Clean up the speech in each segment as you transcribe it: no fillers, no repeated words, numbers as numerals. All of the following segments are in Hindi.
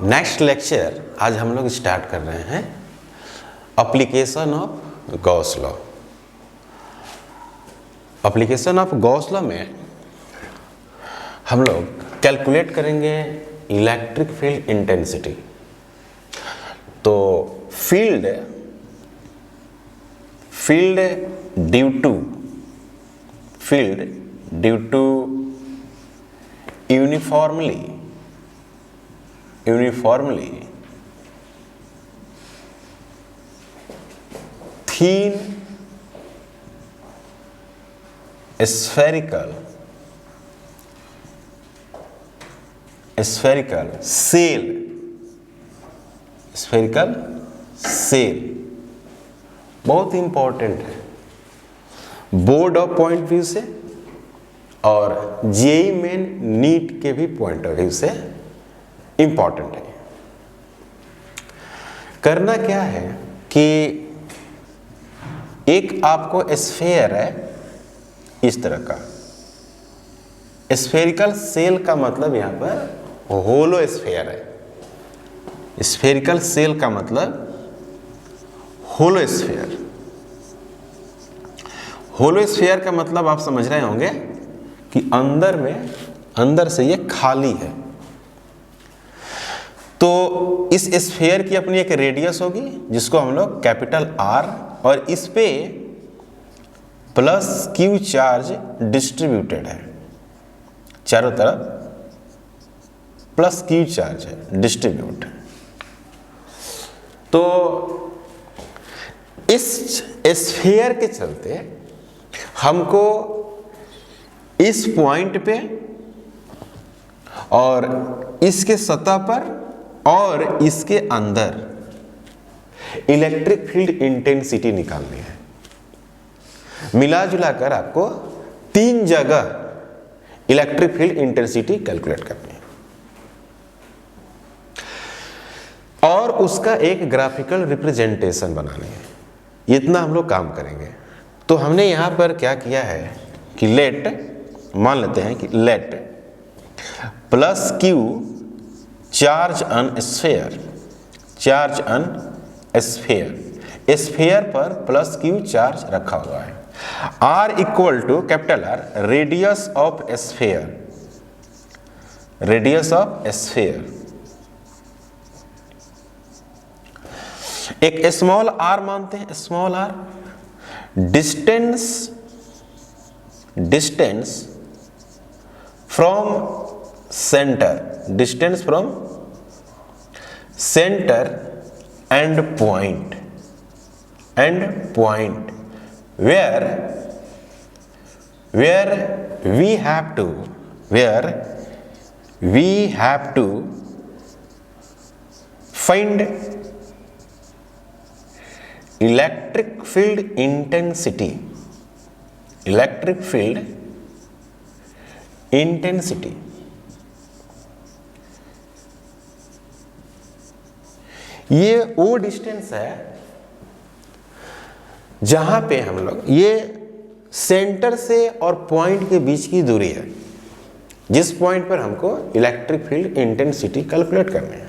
नेक्स्ट लेक्चर आज हम लोग स्टार्ट कर रहे हैं application of Gauss law. Application of Gauss law में हम लोग कैलकुलेट करेंगे इलेक्ट्रिक फील्ड इंटेंसिटी। तो field due to uniformly thin spherical shell बहुत इंपॉर्टेंट है board of point of view और जेईई मेन नीट के भी पॉइंट ऑफ व्यू से इंपॉर्टेंट है। करना क्या है कि एक आपको स्फीयर है इस तरह का, स्फेरिकल सेल का मतलब यहां पर होलो स्फीयर है। स्फेरिकल सेल का मतलब होलो स्फीयर। होलो स्फीयर का मतलब आप समझ रहे होंगे कि अंदर से ये खाली है। तो इस स्फीयर की अपनी एक रेडियस होगी जिसको हम लोग कैपिटल आर, और इस पे प्लस क्यू चार्ज डिस्ट्रीब्यूटेड है, चारों तरफ प्लस क्यू चार्ज है डिस्ट्रीब्यूट। तो इस स्फीयर के चलते हमको इस पॉइंट पे और इसके सतह पर और इसके अंदर इलेक्ट्रिक फील्ड इंटेंसिटी निकालनी है। मिला जुला कर आपको 3 जगह इलेक्ट्रिक फील्ड इंटेंसिटी कैलकुलेट करनी है और उसका एक ग्राफिकल रिप्रेजेंटेशन बनानी है। इतना हम लोग काम करेंगे। तो हमने यहां पर क्या किया है कि लेट मान लेते हैं कि let plus Q charge on sphere, sphere पर प्लस क्यू चार्ज रखा हुआ है। R equal to capital R radius of sphere, एक स्मॉल आर मानते हैं, small R distance from centre and point where we have to find electric field intensity. ये वो डिस्टेंस है जहां पे हम लोग, ये सेंटर से और पॉइंट के बीच की दूरी है जिस पॉइंट पर हमको इलेक्ट्रिक फील्ड इंटेंसिटी कैलकुलेट करनी है।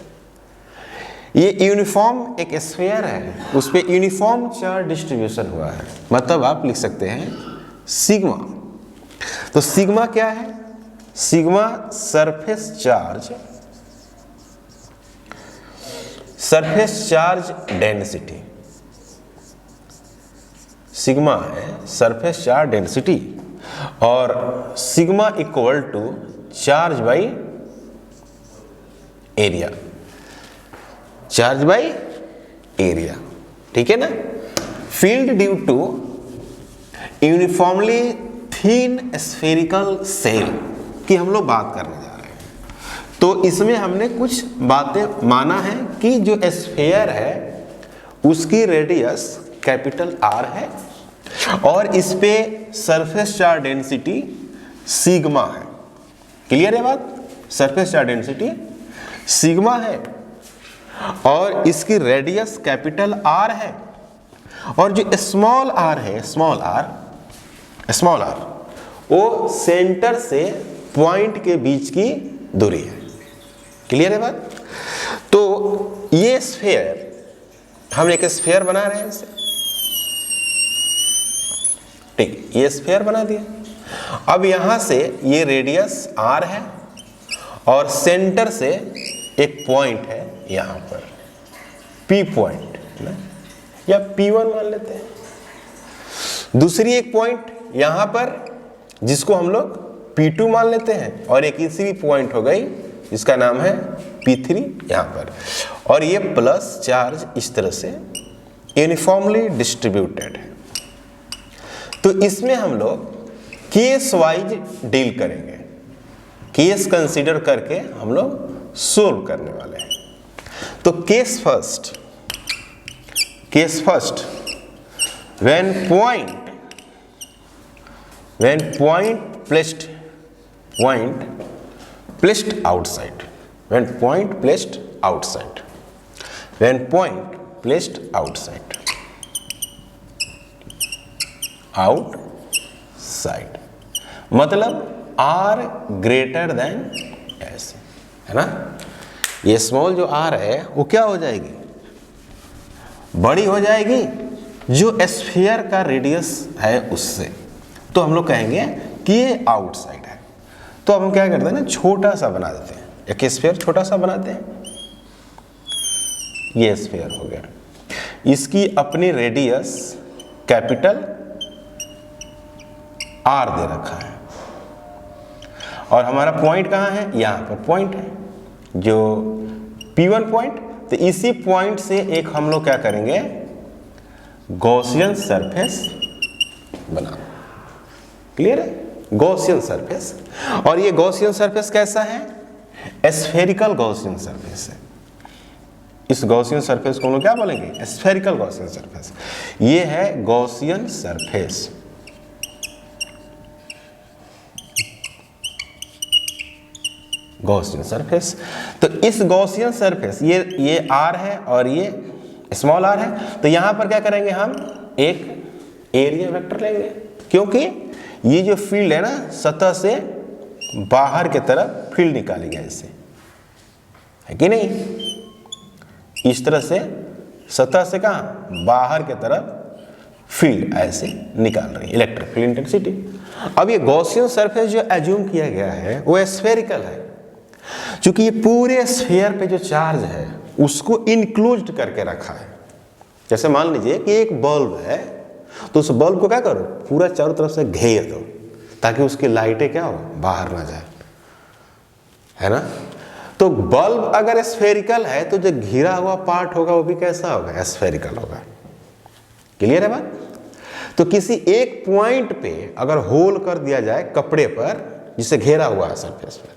ये यूनिफॉर्म एक स्फीयर है, उस पे यूनिफॉर्म चार्ज डिस्ट्रीब्यूशन हुआ है, मतलब आप लिख सकते हैं सिग्मा। तो सिग्मा क्या है? Sigma surface charge density, sigma है सरफेस चार्ज डेंसिटी, और sigma equal to charge by area, ठीक है ना। Field due to uniformly thin spherical shell की हम लोग बात करने जा रहे हैं। तो इसमें हमने कुछ बातें माना है कि जो स्फीयर है उसकी रेडियस कैपिटल आर है और इस पे सरफेस चार्ज डेंसिटी सिग्मा है। क्लियर है बात? सरफेस चार्ज डेंसिटी सिग्मा है और इसकी रेडियस कैपिटल आर है, और जो स्मॉल आर है, स्मॉल आर वो सेंटर से पॉइंट के बीच की दूरी है। क्लियर है बात? तो ये स्फीयर, हम एक स्फीयर बना रहे हैं इसे, ठीक, ये स्फीयर बना दिया। अब यहां से ये रेडियस r है और सेंटर से एक पॉइंट है यहां पर P पॉइंट ना, या P1 मान लेते हैं। दूसरी एक पॉइंट यहां पर जिसको हम लोग P2 मान लेते हैं, और एक तीसरी पॉइंट हो गई जिसका नाम है P3 यहां पर। और ये प्लस चार्ज इस तरह से यूनिफॉर्मली डिस्ट्रीब्यूटेड है। तो इसमें हम लोग केस वाइज डील करेंगे, केस कंसीडर करके हम लोग सोल्व करने वाले हैं। तो case first, when point placed outside, when point placed outside, मतलब r ग्रेटर देन ऐसे, है ना। ये स्मॉल जो r है वो क्या हो जाएगी, बड़ी हो जाएगी जो स्फीयर का रेडियस है उससे। तो हम लोग कहेंगे कि ये आउटसाइड है। तो अब हम क्या करते हैं ना, छोटा सा बना देते हैं, एक स्फीयर छोटा सा बनाते हैं। ये स्फीयर हो गया, इसकी अपनी रेडियस कैपिटल R दे रखा है, और हमारा पॉइंट कहाँ है, यहाँ पर पॉइंट है जो P1 पॉइंट। तो इसी पॉइंट से एक हम लोग क्या करेंगे, गॉसियन सरफेस बना। क्लियर है, गॉसियन सरफेस। और ये गॉसियन सरफेस कैसा है, स्फेरिकल गॉसियन सरफेस है। इस गॉसियन सरफेस को हम लोग क्या बोलेंगे, स्फेरिकल गॉसियन सरफेस। ये है गॉसियन सरफेस। Gaussian surface. तो इस गॉसियन सरफेस, ये R है और ये स्मॉल r है। तो यहां पर क्या करेंगे, हम एक एरिया वेक्टर लेंगे, क्योंकि ये जो फील्ड है ना, सतह से बाहर की तरफ फील्ड निकालेगा इससे, है कि नहीं। इस तरह से सतह से कहां, बाहर की तरफ फील्ड ऐसे निकाल रही है, इलेक्ट्रिक फील्ड इंटेंसिटी। अब ये गॉसियन सरफेस जो एज्यूम किया गया है वो स्फेरिकल है, क्योंकि ये पूरे स्फीयर पे जो चार्ज है उसको इनक्लोज्ड करके रखा है। जैसे मान लीजिए कि एक बल्ब है, तो उस बल्ब को क्या करो, पूरा चारों तरफ से घेर दो, ताकि उसकी लाइटें क्या हो, बाहर ना जाए, है ना। तो बल्ब अगर स्फेरिकल है तो जो घिरा हुआ पार्ट होगा वो भी कैसा होगा, स्फेरिकल होगा। क्लियर है बात। तो किसी एक पॉइंट पे अगर होल कर दिया जाए कपड़े पर जिसे घेरा हुआ है सरफेस पर,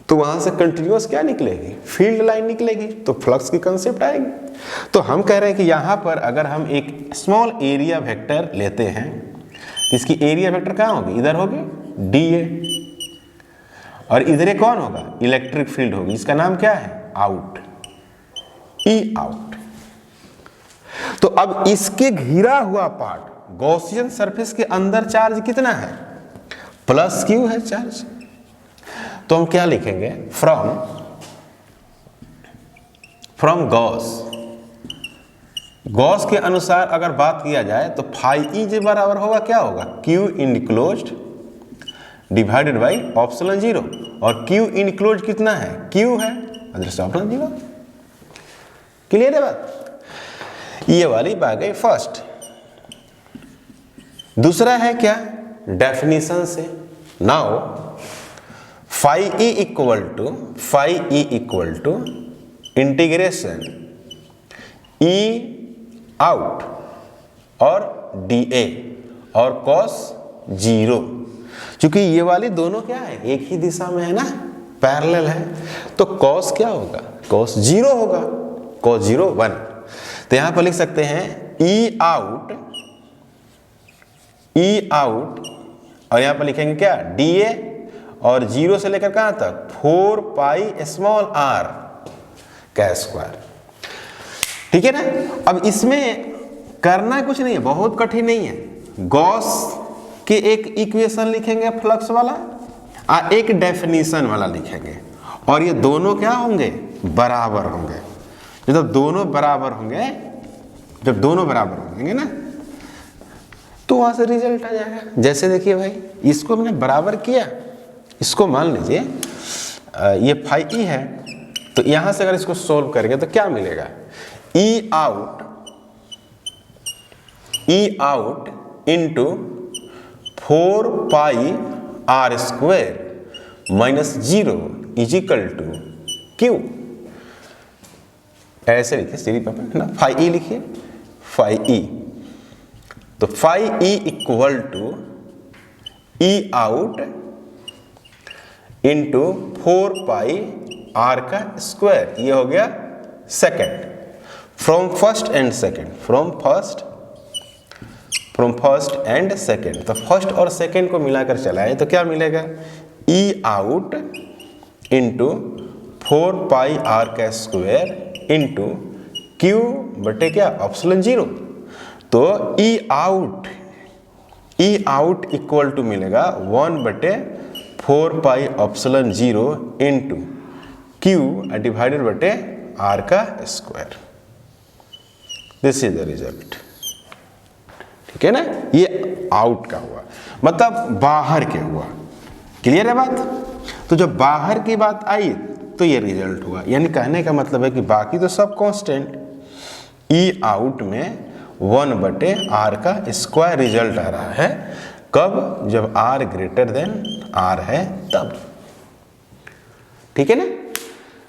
तो वहां से कंटिन्यूअस क्या निकलेगी, फील्ड लाइन निकलेगी, तो फ्लक्स की कंसेप्ट आएगी। तो हम कह रहे हैं कि यहां पर अगर हम एक स्मॉल एरिया वेक्टर लेते हैं, इसकी एरिया वेक्टर कहां होगी, इधर होगी dA, और इधर ये कौन होगा, इलेक्ट्रिक फील्ड होगी, इसका नाम क्या है, आउट, E आउट। तो अब इसके घिरा हुआ पार्ट गॉसियन सरफेस के अंदर चार्ज कितना है, प्लस Q है चार्ज। तो हम क्या लिखेंगे, फ्रॉम गॉस के अनुसार अगर बात किया जाए तो फाई ई जे बराबर होगा, क्या होगा, Q इनक्लोज्ड डिवाइडेड बाई ऑप्सिलॉन 0, और Q इनक्लोज्ड कितना है, Q है, ऑप्सिलॉन 0। क्लियर है बात। ये वाली बात गई फर्स्ट। दूसरा है क्या, डेफिनेशन से। Now phi E equal to integration E out और dA और cos 0। क्योंकि ये वाली दोनों क्या है, एक ही दिशा में है ना, पैरेलल है, तो cos क्या होगा, cos 0 होगा, cos 0 1। तो यहां पर लिख सकते हैं E आउट और यहां पर लिखेंगे क्या, dA, और 0 से लेकर कहां तक, 4 पाई स्मॉल r का स्क्वायर। ठीक है ना। अब इसमें करना कुछ नहीं है, बहुत कठिन नहीं है। गॉस के एक इक्वेशन लिखेंगे फ्लक्स वाला और एक डेफिनेशन वाला लिखेंगे, और ये दोनों क्या होंगे, बराबर होंगे। जब दोनों बराबर होंगे, जब दोनों बराबर होंगे ना, तो वहां से रिजल्ट आ जाएगा। जैसे देखिए भाई, इसको मैंने बराबर किया, इसको मान लीजिए ये फाई ई है, तो यहां से अगर इसको सोल्व करेंगे तो क्या मिलेगा, E out into 4 pi R square minus 0 is equal to Q. ऐसे लिखिए सीधी पापा है ना, फाई ई लिखिए, फाई ई, तो phi E equal to E out into 4 pi R का स्क्वायर, ये हो गया second, from first and second, from first and second. तो फर्स्ट और सेकेंड को मिलाकर चलाए तो क्या मिलेगा, E out into 4 pi R का स्क्वायर इंटू क्यू बटे क्या, एप्सिलॉन 0। तो ई आउट इक्वल टू मिलेगा 1 बटे 4 पाई एप्सिलॉन 0 इंटू क्यू डिवाइडेड बटे आर का square. This is the result. ठीक है ना, ये आउट का हुआ, मतलब बाहर के हुआ। क्लियर है बात? तो जब बाहर की बात आई तो ये रिजल्ट हुआ। यानी कहने का मतलब है कि बाकी तो सब कांस्टेंट, ई आउट में 1 बटे आर का स्क्वायर रिजल्ट आ रहा है। कब? जब आर ग्रेटर देन आर है तब। ठीक है ना,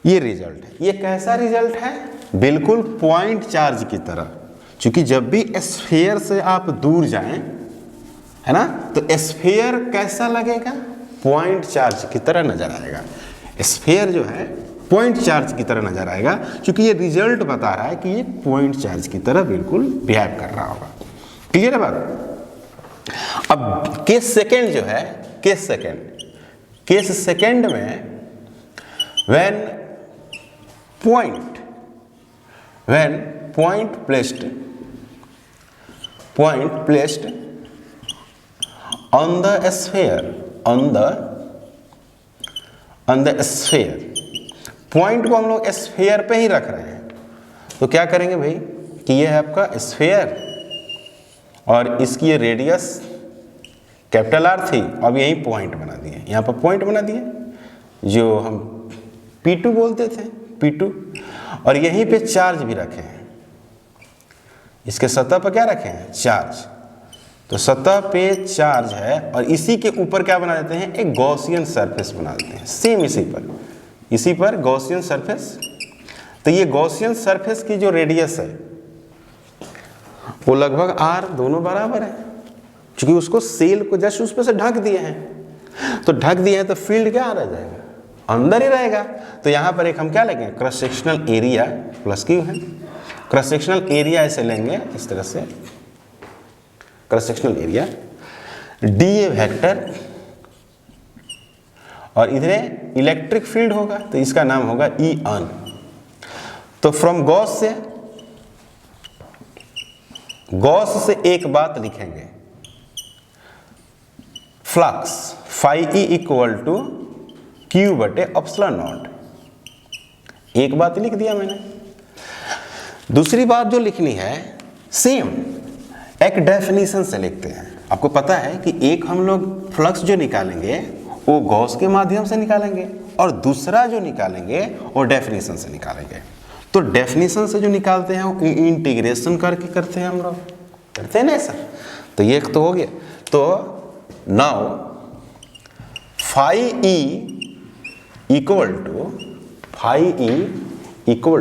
ये रिजल्ट है। ये कैसा रिजल्ट है? बिल्कुल पॉइंट चार्ज की तरह। क्योंकि जब भी स्फीयर से आप दूर जाएं, है ना, तो स्फीयर कैसा लगेगा? पॉइंट चार्ज की तरह नजर आएगा। स्फीयर जो है पॉइंट चार्ज की तरह नजर आएगा, क्योंकि ये रिजल्ट बता रहा है कि ये पॉइंट चार्ज की तरह बिल्कुल बिहेव कर रहा होगा। क्लियर है बात? अब केस सेकेंड जो है, केस सेकेंड में when point placed on the sphere, point को हम लोग स्फीयर पे ही रख रहे हैं। तो क्या करेंगे भाई कि ये है आपका स्फीयर और इसकी ये रेडियस कैपिटल आर थी, अब यही पॉइंट बना दिए, यहाँ पर पॉइंट बना दिए जो हम P2 बोलते थे, P2, और यहीं पे चार्ज भी रखे हैं। इसके सतह पर क्या रखे हैं? चार्ज। तो सतह पे चार्ज है और इसी के ऊपर क्या बना देते हैं? एक गॉसियन सरफेस बना देते हैं। सेम इसी पर गॉसियन सरफेस। तो ये गॉसियन सरफेस की जो रेडियस है वो लगभग आर, दोनों बराबर है, क्योंकि उसको सेल को जस्ट उस पर से ढक दिए हैं। तो ढक दिए हैं तो फील्ड क्या रह जाएगा? अंदर ही रहेगा। तो यहां पर एक हम क्या लेंगे? Cross sectional area plus Q है। क्रॉस सेक्शनल एरिया ऐसे लेंगे इस तरह से, cross sectional area D A vector, और इधर इलेक्ट्रिक फील्ड होगा तो इसका नाम होगा ई ऑन। तो फ्रॉम गॉस से एक बात लिखेंगे, flux phi E equal to Q बटे एप्सिलॉन नॉट। एक बात लिख दिया मैंने। दूसरी बात जो लिखनी है, सेम एक डेफिनेशन से लिखते हैं। आपको पता है कि एक हम लोग फ्लक्स जो निकालेंगे वो गॉस के माध्यम से निकालेंगे और दूसरा जो निकालेंगे वो डेफिनेशन से निकालेंगे। तो डेफिनेशन से जो निकालते हैं वो इंटीग्रेशन करके करते हैं, हम लोग करते हैं ना ऐसा। तो ये तो हो गया। तो now phi E equal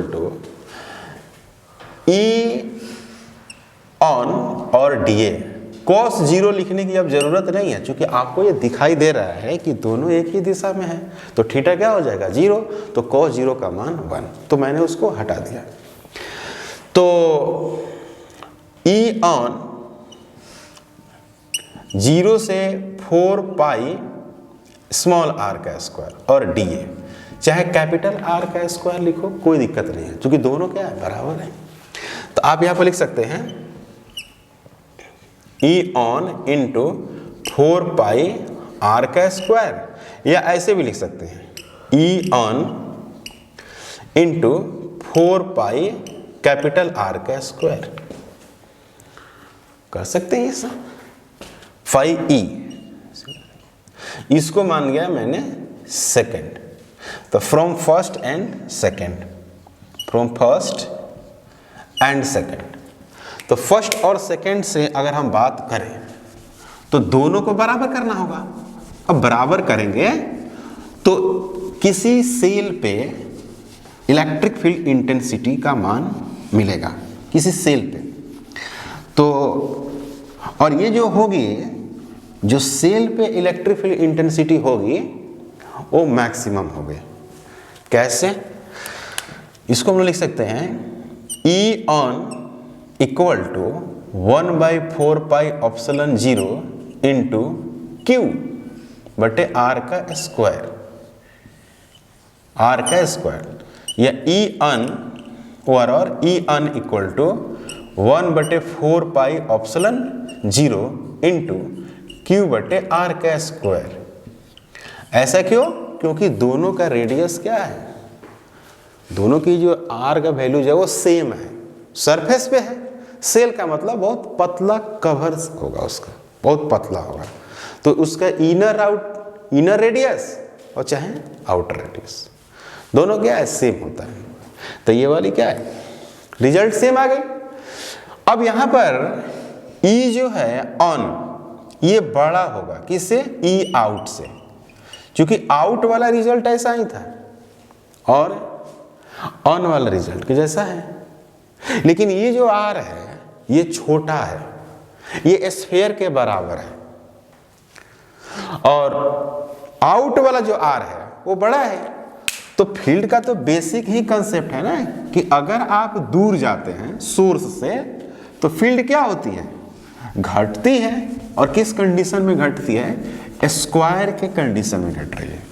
to E on और डी ए। कॉस 0 लिखने की अब जरूरत नहीं है, क्योंकि आपको ये दिखाई दे रहा है कि दोनों एक ही दिशा में है। तो थीटा क्या हो जाएगा? 0। तो कॉस 0 का मान 1, तो मैंने उसको हटा दिया। तो ई ऑन 0 से 4 पाई स्मॉल आर का स्क्वायर और डी ए, चाहे कैपिटल आर का स्क्वायर लिखो, कोई दिक्कत नहीं है, क्योंकि दोनों क्या है? बराबर है। तो आप यहां पर लिख सकते हैं E on into 4 pi R का स्क्वायर, या ऐसे भी लिख सकते हैं E on into 4 pi capital R का स्क्वायर। कर सकते हैं ये सब। 5e इसको मान गया मैंने सेकेंड, तो from first and second, from first and second. तो फर्स्ट और सेकेंड से अगर हम बात करें तो दोनों को बराबर करना होगा। अब बराबर करेंगे तो किसी सेल पे इलेक्ट्रिक फील्ड इंटेंसिटी का मान मिलेगा, किसी सेल पे। तो और ये जो होगी, जो सेल पे इलेक्ट्रिक फील्ड इंटेंसिटी होगी वो मैक्सिमम होगी। कैसे? इसको हम लोग लिख सकते हैं E on equal to 1/4 pi epsilon 0 into Q बटे R का स्क्वायर, R का स्क्वायर, या E अन और E N equal to 1/4 pi epsilon 0 into Q बटे R का स्क्वायर। ऐसा क्यों? क्योंकि दोनों का रेडियस क्या है, दोनों की जो R का वैल्यू जो है वो सेम है, सरफेस पे है। सेल का मतलब बहुत पतला कवर होगा, उसका बहुत पतला होगा, तो उसका इनर रेडियस और चाहे आउटर रेडियस दोनों क्या है, सेम होता है। तो ये वाली क्या है, रिजल्ट सेम आ गई। अब यहां पर E जो है ऑन, ये बड़ा होगा किससे, E आउट से, क्योंकि आउट वाला रिजल्ट ऐसा ही था और ऑन वाला रिजल्ट के जैसा है। लेकिन ये जो R है ये छोटा है, ये स्फीयर के बराबर है, और आउट वाला जो R है वो बड़ा है। तो फील्ड का तो बेसिक ही कंसेप्ट है ना कि अगर आप दूर जाते हैं सोर्स से तो फील्ड क्या होती है, घटती है। और किस कंडीशन में घटती है, स्क्वायर के कंडीशन में घट रही है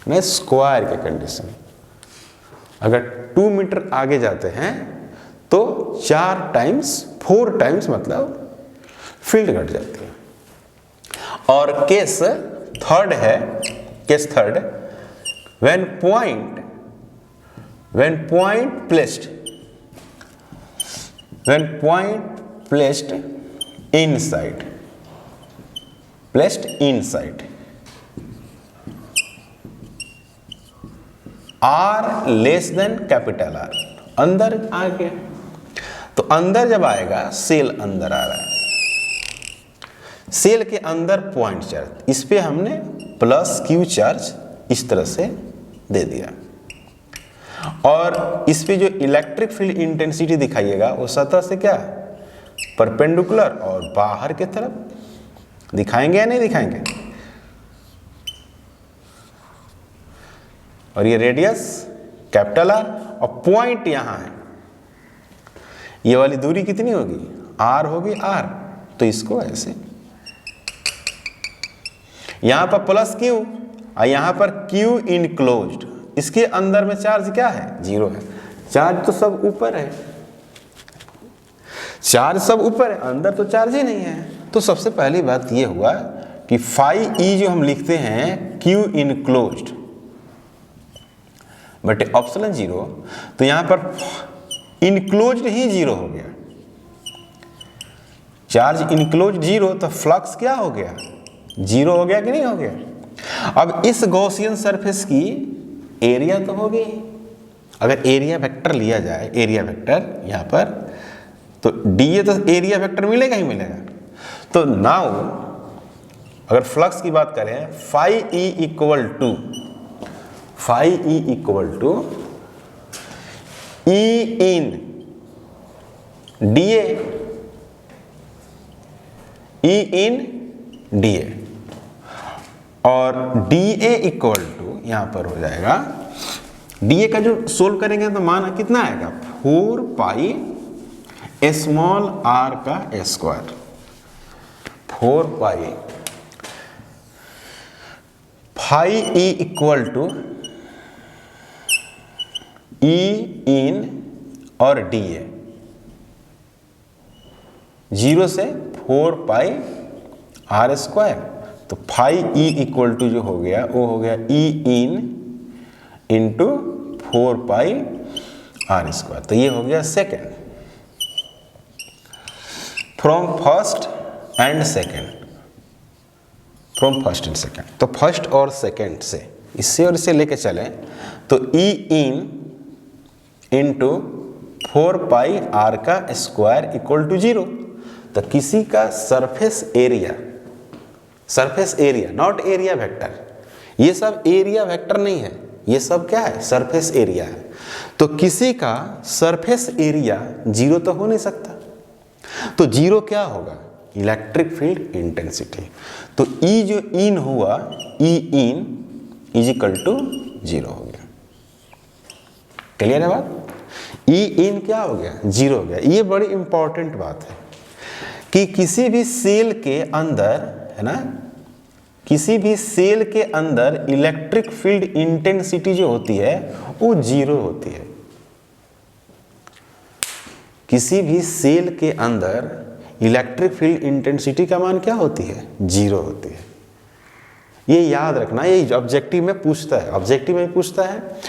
ना, स्क्वायर के कंडीशन। अगर 2 मीटर आगे जाते हैं तो 4 टाइम्स मतलब फील्ड घट जाती है। और केस थर्ड है, case third, when point placed inside R less than capital R, अंदर आ गया। तो अंदर जब आएगा, सेल अंदर आ रहा है, सेल के अंदर पॉइंट चार्ज, इस पे हमने प्लस Q चार्ज इस तरह से दे दिया, और इस पे जो इलेक्ट्रिक फील्ड इंटेंसिटी दिखाइएगा वो सतह से क्या, परपेंडिकुलर और बाहर की तरफ दिखाएंगे या नहीं दिखाएंगे। और ये रेडियस कैपिटल R और पॉइंट यहां है, ये वाली दूरी कितनी होगी, R होगी R। तो इसको ऐसे यहां पर प्लस Q और यहां पर Q इनक्लोज्ड, इसके अंदर में चार्ज क्या है, 0 है। चार्ज तो सब ऊपर है, चार्ज सब ऊपर है, अंदर तो चार्ज ही नहीं है। तो सबसे पहली बात ये हुआ कि फाई E जो हम लिखते हैं Q इनक्लोज्ड बट एप्सिलॉन 0, तो यहां पर इनक्लोज्ड ही 0 हो गया, चार्ज इनक्लोज्ड 0, तो फ्लक्स क्या हो गया, 0 हो गया कि नहीं हो गया। अब इस गॉसियन सरफेस की एरिया तो होगी, अगर एरिया वेक्टर लिया जाए, एरिया वेक्टर यहां पर, तो डीए तो एरिया वेक्टर मिलेगा ही मिलेगा। तो नाउ अगर फ्लक्स की बात करें, phi E equal to E in DA, E in DA, और DA इक्वल टू यहां पर हो जाएगा, DA का जो सोल्व करेंगे तो मान कितना आएगा, 4 पाई स्मॉल r का square, 4 pi phi E equal to E in और DA, 0 से 4 पाई R स्क्वायर। तो फाई E इक्वल टू जो हो गया वो हो गया E in into 4 pi R square. तो ये हो गया second, from first and second, from first and second. तो फर्स्ट और सेकेंड से, इससे और इसे लेके चले तो E in into 4 pi R का स्क्वायर इक्वल टू 0। तो किसी का surface area, surface area not area vector, ये सब एरिया वेक्टर नहीं है, ये सब क्या है, सरफेस एरिया है। तो किसी का सरफेस एरिया 0 तो हो नहीं सकता, तो 0 क्या होगा, इलेक्ट्रिक फील्ड इंटेंसिटी। तो ई जो इन हुआ, ई इन इज इक्वल टू 0 हो गया। क्लियर है बात? ई इन क्या हो गया, 0 हो गया। ये बड़ी इंपॉर्टेंट बात है कि किसी भी सेल के अंदर, है ना, किसी भी सेल के अंदर इलेक्ट्रिक फील्ड इंटेंसिटी जो होती है वो 0 होती है। किसी भी सेल के अंदर इलेक्ट्रिक फील्ड इंटेंसिटी का मान क्या होती है, 0 होती है। ये याद रखना, ये ऑब्जेक्टिव में पूछता है, ऑब्जेक्टिव में पूछता है,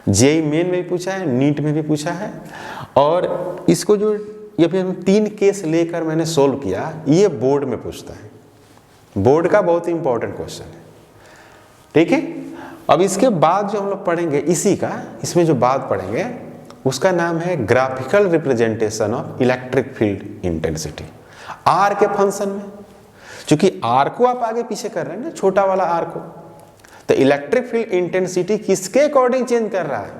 जेईई मेन में भी पूछा है, नीट में भी पूछा है। और इसको जो ये फिर 3 केस लेकर मैंने सोल्व किया, ये बोर्ड में पूछता है, बोर्ड का बहुत ही इंपॉर्टेंट क्वेश्चन है। ठीक है, अब इसके बाद जो हम लोग पढ़ेंगे इसी का, इसमें जो बात पढ़ेंगे उसका नाम है graphical representation of electric field intensity, R के फंक्शन में। क्योंकि आर को आप आगे पीछे कर रहे हैं ना, छोटा वाला आर को, तो इलेक्ट्रिक फील्ड इंटेंसिटी किसके अकॉर्डिंग चेंज कर रहा है,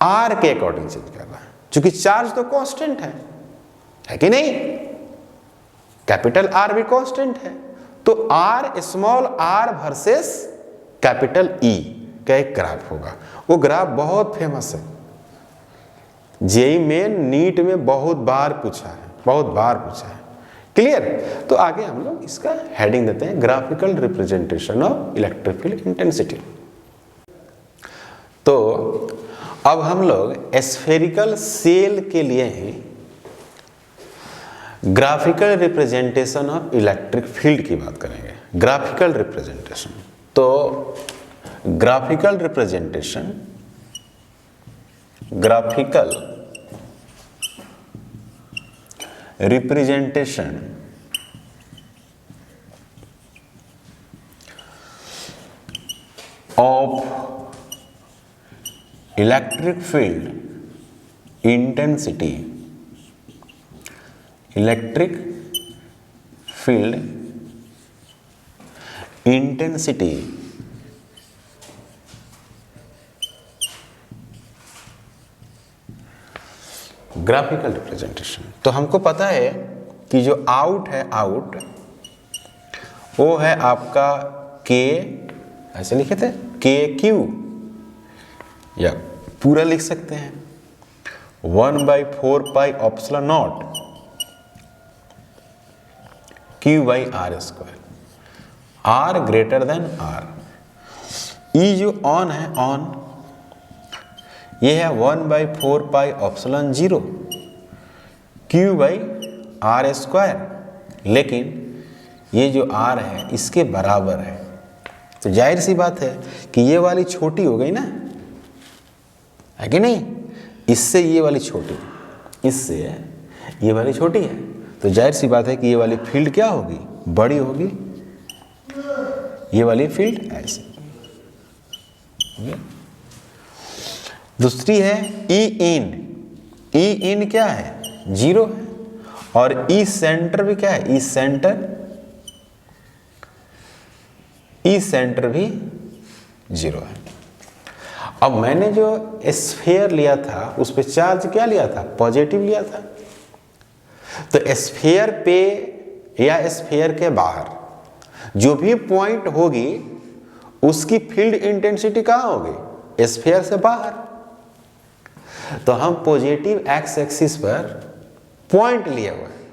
आर के अकॉर्डिंग चेंज कर रहा है। क्योंकि चार्ज तो कांस्टेंट है कि नहीं, कैपिटल आर भी कांस्टेंट है। तो R small R versus capital E का एक ग्राफ होगा, वो ग्राफ बहुत फेमस है, जेईई मेन नीट में बहुत बार पूछा है, बहुत बार पूछा है। क्लियर? तो आगे हम लोग इसका हेडिंग देते हैं graphical representation of electric field intensity. तो अब हम लोग स्फेरिकल सेल के लिए ही graphical representation of electric field की बात करेंगे। ग्राफिकल रिप्रेजेंटेशन, तो graphical representation, graphical representation of electric field intensity, electric field intensity graphical representation. तो हमको पता है कि जो आउट है, आउट वो है आपका के, ऐसे लिखे थे के क्यू, या पूरा लिख सकते हैं 1/4 pi epsilon naught q by r square, r greater than r. E जो ऑन है, ऑन ये है 1/4 pi epsilon 0 q by r square, लेकिन ये जो आर है इसके बराबर है। तो जाहिर सी बात है कि ये वाली छोटी हो गई ना, है कि नहीं, इससे ये वाली छोटी, इससे ये वाली छोटी है। तो जाहिर सी बात है कि ये वाली फील्ड क्या होगी, बड़ी होगी, ये वाली फील्ड ऐसी। दूसरी है ई इन, ई इन क्या है, 0 है, और ई सेंटर भी क्या है, ई सेंटर, ई सेंटर भी 0 है। अब मैंने जो स्फीयर लिया था उस पे चार्ज क्या लिया था, पॉजिटिव लिया था। तो स्फीयर पे या स्फीयर के बाहर जो भी पॉइंट होगी उसकी फील्ड इंटेंसिटी कहाँ होगी, स्फीयर से बाहर। तो हम पॉजिटिव एक्स एक्सिस पर पॉइंट लिए हुए हैं,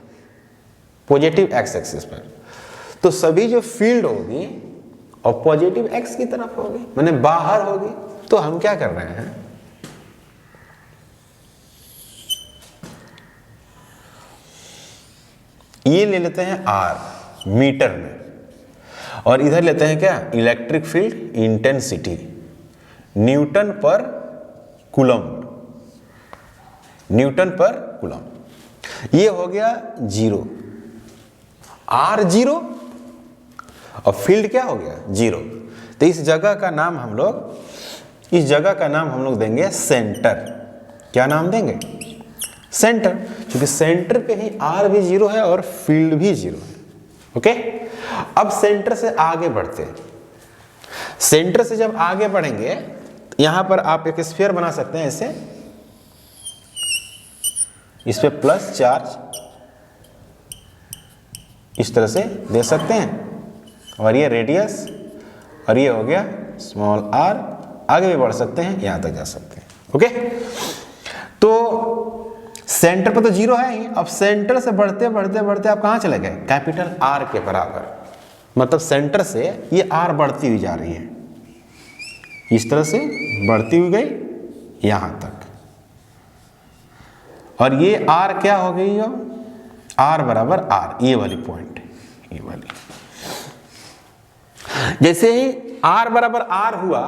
पॉजिटिव एक्स एक्सिस पर, तो सभी जो फील्ड होगी और पॉजिटिव एक्स की तरफ होगी, माने बाहर होगी। तो हम क्या कर रहे हैं, ये ले लेते हैं आर मीटर में, और इधर लेते हैं क्या, इलेक्ट्रिक फील्ड इंटेंसिटी न्यूटन पर कूलम्ब, न्यूटन पर कूलम्ब। ये हो गया 0, R 0 और फील्ड क्या हो गया 0। तो इस जगह का नाम हम लोग देंगे सेंटर। क्या नाम देंगे? सेंटर, क्योंकि सेंटर पे ही R भी 0 है और फील्ड भी 0 है। ओके, अब सेंटर से आगे बढ़ते हैं। सेंटर से जब आगे बढ़ेंगे, यहां पर आप एक स्फीयर बना सकते हैं ऐसे, इस पे प्लस चार्ज इस तरह से दे सकते हैं, और ये रेडियस, और ये हो गया स्मॉल r। आगे भी बढ़ सकते हैं, यहां तक जा सकते हैं। ओके, तो सेंटर पर तो 0 है ही। अब सेंटर से बढ़ते बढ़ते बढ़ते आप कहां चले गए? कैपिटल R के बराबर। मतलब सेंटर से ये R बढ़ती हुई जा रही है, इस तरह से बढ़ती हुई गई यहां तक, और ये R क्या हो गई? R बराबर R, ये वाली पॉइंट, ये वाली। जैसे ही R बराबर R हुआ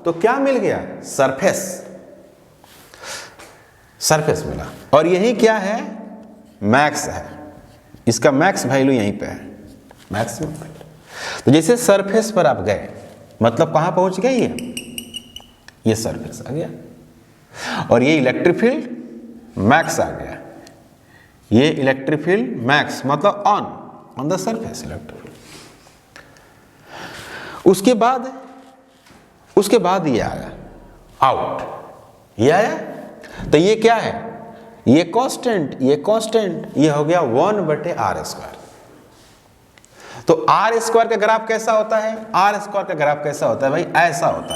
तो क्या मिल गया? सरफेस, सरफेस मिला। और यही क्या है? मैक्स है। इसका मैक्स वैल्यू यहीं पे है, मैक्सिमम पॉइंट। तो जैसे सरफेस पर आप गए, मतलब कहां पहुंच गए? ये सरफेस आ गया, और ये इलेक्ट्रिक फील्ड मैक्स आ गया। ये इलेक्ट्रिक फील्ड मैक्स मतलब on the surface electric field. उसके बाद ये आया आउट, ये आया। तो ये क्या है? ये कांस्टेंट, ये हो गया 1/r²। तो r² का ग्राफ कैसा होता है? r² का ग्राफ कैसा होता है भाई? ऐसा होता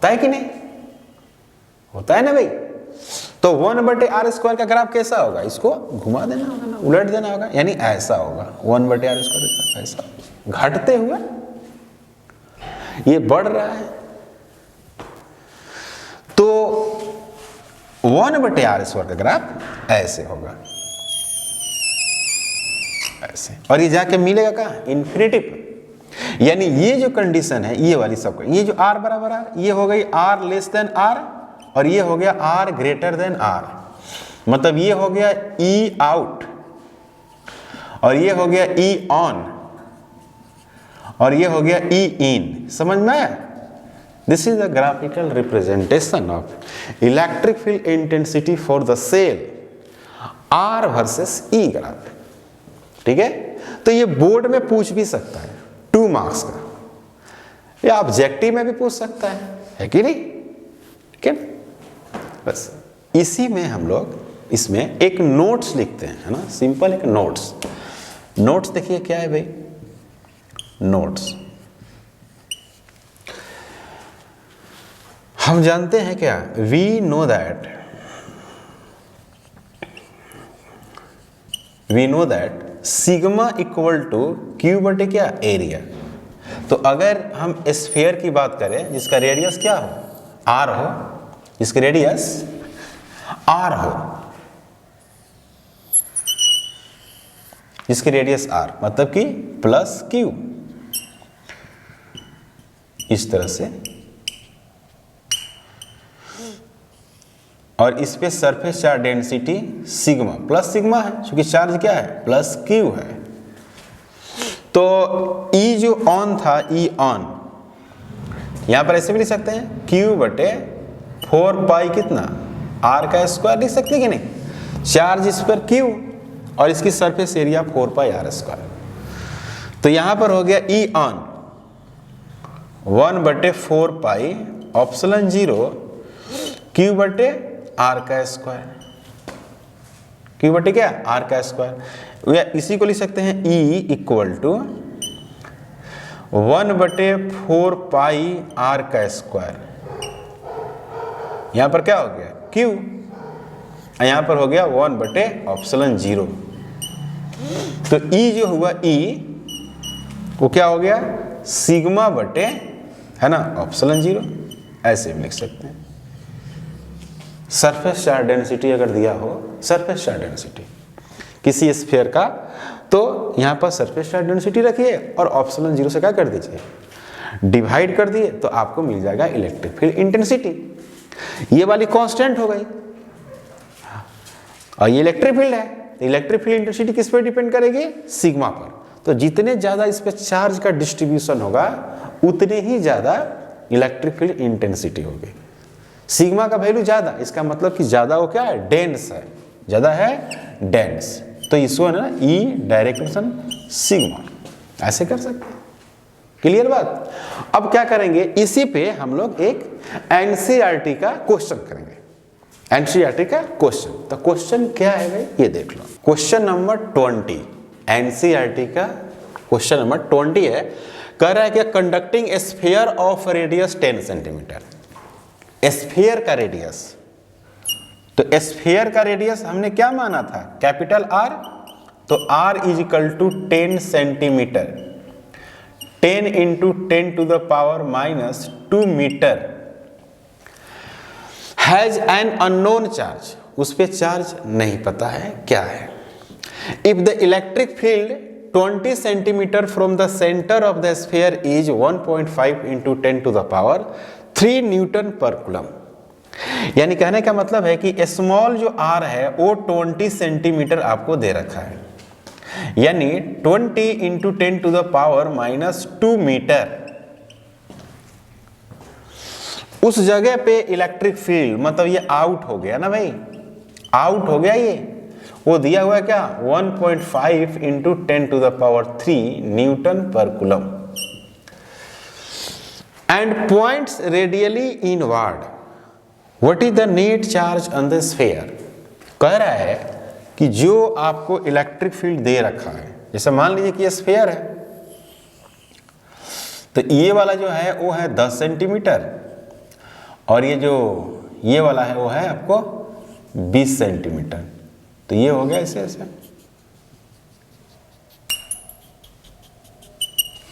है कि नहीं? होता है ना भाई। तो 1/r² का ग्राफ कैसा होगा? इसको घुमा देना होगा ना, उलट देना होगा, यानी ऐसा होगा 1/r²। ऐसा घटते हुए ये बढ़ रहा है, तो 1/r² का ग्राफ ऐसे होगा, ऐसे। और ये जाके मिलेगा कहाँ? इन्फिनिटी पर। यानी ये जो कंडीशन है, ये वाली सबका, ये जो r बराबर r, ये हो गई r लेस देन r, और ये हो गया r ग्रेटर देन r। मतलब ये हो गया E आउट, और ये हो गया E ऑन, और ये हो गया E इन। समझ में आया? This is the graphical representation of electric field intensity for the shell R versus E graph. ठीक है, तो ये बोर्ड में पूछ भी सकता है 2 मार्क्स का, या ऑब्जेक्टिव में भी पूछ सकता है कि नहीं? ठीक है, बस इसी में हम लोग इसमें एक नोट्स लिखते हैं, है ना, सिंपल एक नोट्स देखिए क्या है भाई? नोट्स हम जानते हैं क्या? We know that sigma equal to Q बटे क्या? एरिया। तो अगर हम स्फीयर की बात करें जिसका रेडियस क्या हो? r हो, जिसका रेडियस r हो, जिसकी रेडियस r, मतलब कि प्लस क्यू, इस तरह से, और इस पे surface charge density sigma, plus sigma है क्योंकि चार्ज क्या है? प्लस क्यू है। तो E जो ऑन था, E ऑन, यहां पर ऐसे भी लिख सकते हैं Q बटे 4 कितना? r² लिख सकते हैं कि नहीं? चार्ज इस पर Q और इसकी सरफेस एरिया 4πr²। तो यहां पर हो गया E ऑन 1/4πε0 Q बटे r², Q बटे क्या? r²। या इसी को लिख सकते हैं E इक्वल टू 1/4πr²। यहां पर क्या हो गया? Q, यहां पर हो गया 1/ε0। तो E जो हुआ E, वो क्या हो गया? सिग्मा बटे, है ना, ε0। ऐसे भी लिख सकते हैं। सरफेस चार्ज डेंसिटी अगर दिया हो, सरफेस चार्ज डेंसिटी किसी स्फीयर का, तो यहां पर सरफेस चार्ज डेंसिटी रखिए और ε0 से क्या कर दीजिए? डिवाइड कर दिए तो आपको मिल जाएगा इलेक्ट्रिक फील्ड इंटेंसिटी। ये वाली कांस्टेंट हो गई और ये इलेक्ट्रिक फील्ड है। इलेक्ट्रिक फील्ड इंटेंसिटी किस पे डिपेंड करेगी? सिग्मा पर। तो जितने ज्यादा इस पे चार्ज का डिस्ट्रीब्यूशन होगा उतने ही ज्यादा इलेक्ट्रिक फील्ड इंटेंसिटी होगी। सिग्मा का वैल्यू ज्यादा, इसका मतलब कि ज्यादा वो क्या है? डेंस है, ज्यादा है डेंस। तो इसको ना ई डायरेक्शन सिग्मा ऐसे कर सकते हैं। क्लियर बात? अब क्या करेंगे, इसी पे हम लोग एक एनसीईआरटी का क्वेश्चन करेंगे। एनसीईआरटी का क्वेश्चन, तो क्वेश्चन क्या है भाई ये देख लो। क्वेश्चन नंबर 20 एनसीईआरटी का क्वेश्चन नंबर 20 है। कह रहा है कि conducting sphere of radius 10 centimetre. Sphere का रेडियस, तो स्फीयर का रेडियस हमने क्या माना था? Capital R. तो R is equal to 10 centimetre, 10 into 10 to the power minus 2 metre has an unknown charge. उस पे चार्ज नहीं पता है क्या है। If the electric field 20 centimetre from the centre of the sphere is 1.5 into 10 to the power 3 newton per coulomb. यानी कहने का मतलब है कि स्मॉल जो r है वो 20 सेंटीमीटर आपको दे रखा है, यानी 20 into 10 to the power minus 2 metre. उस जगह पे इलेक्ट्रिक फील्ड मतलब ये आउट हो गया ना भाई, आउट हो गया ये। वो दिया हुआ है क्या? 1.5 into 10 to the power 3 newton per coulomb and points radially inward. What is the net charge on the sphere? कह रहा है कि जो आपको इलेक्ट्रिक फील्ड दे रखा है, जैसे मान लीजिए कि ये स्फीयर है, तो ये वाला जो है वो है 10 सेंटीमीटर और ये जो ये वाला है वो है आपको 20 सेंटीमीटर। तो ये हो गया ऐसे ऐसे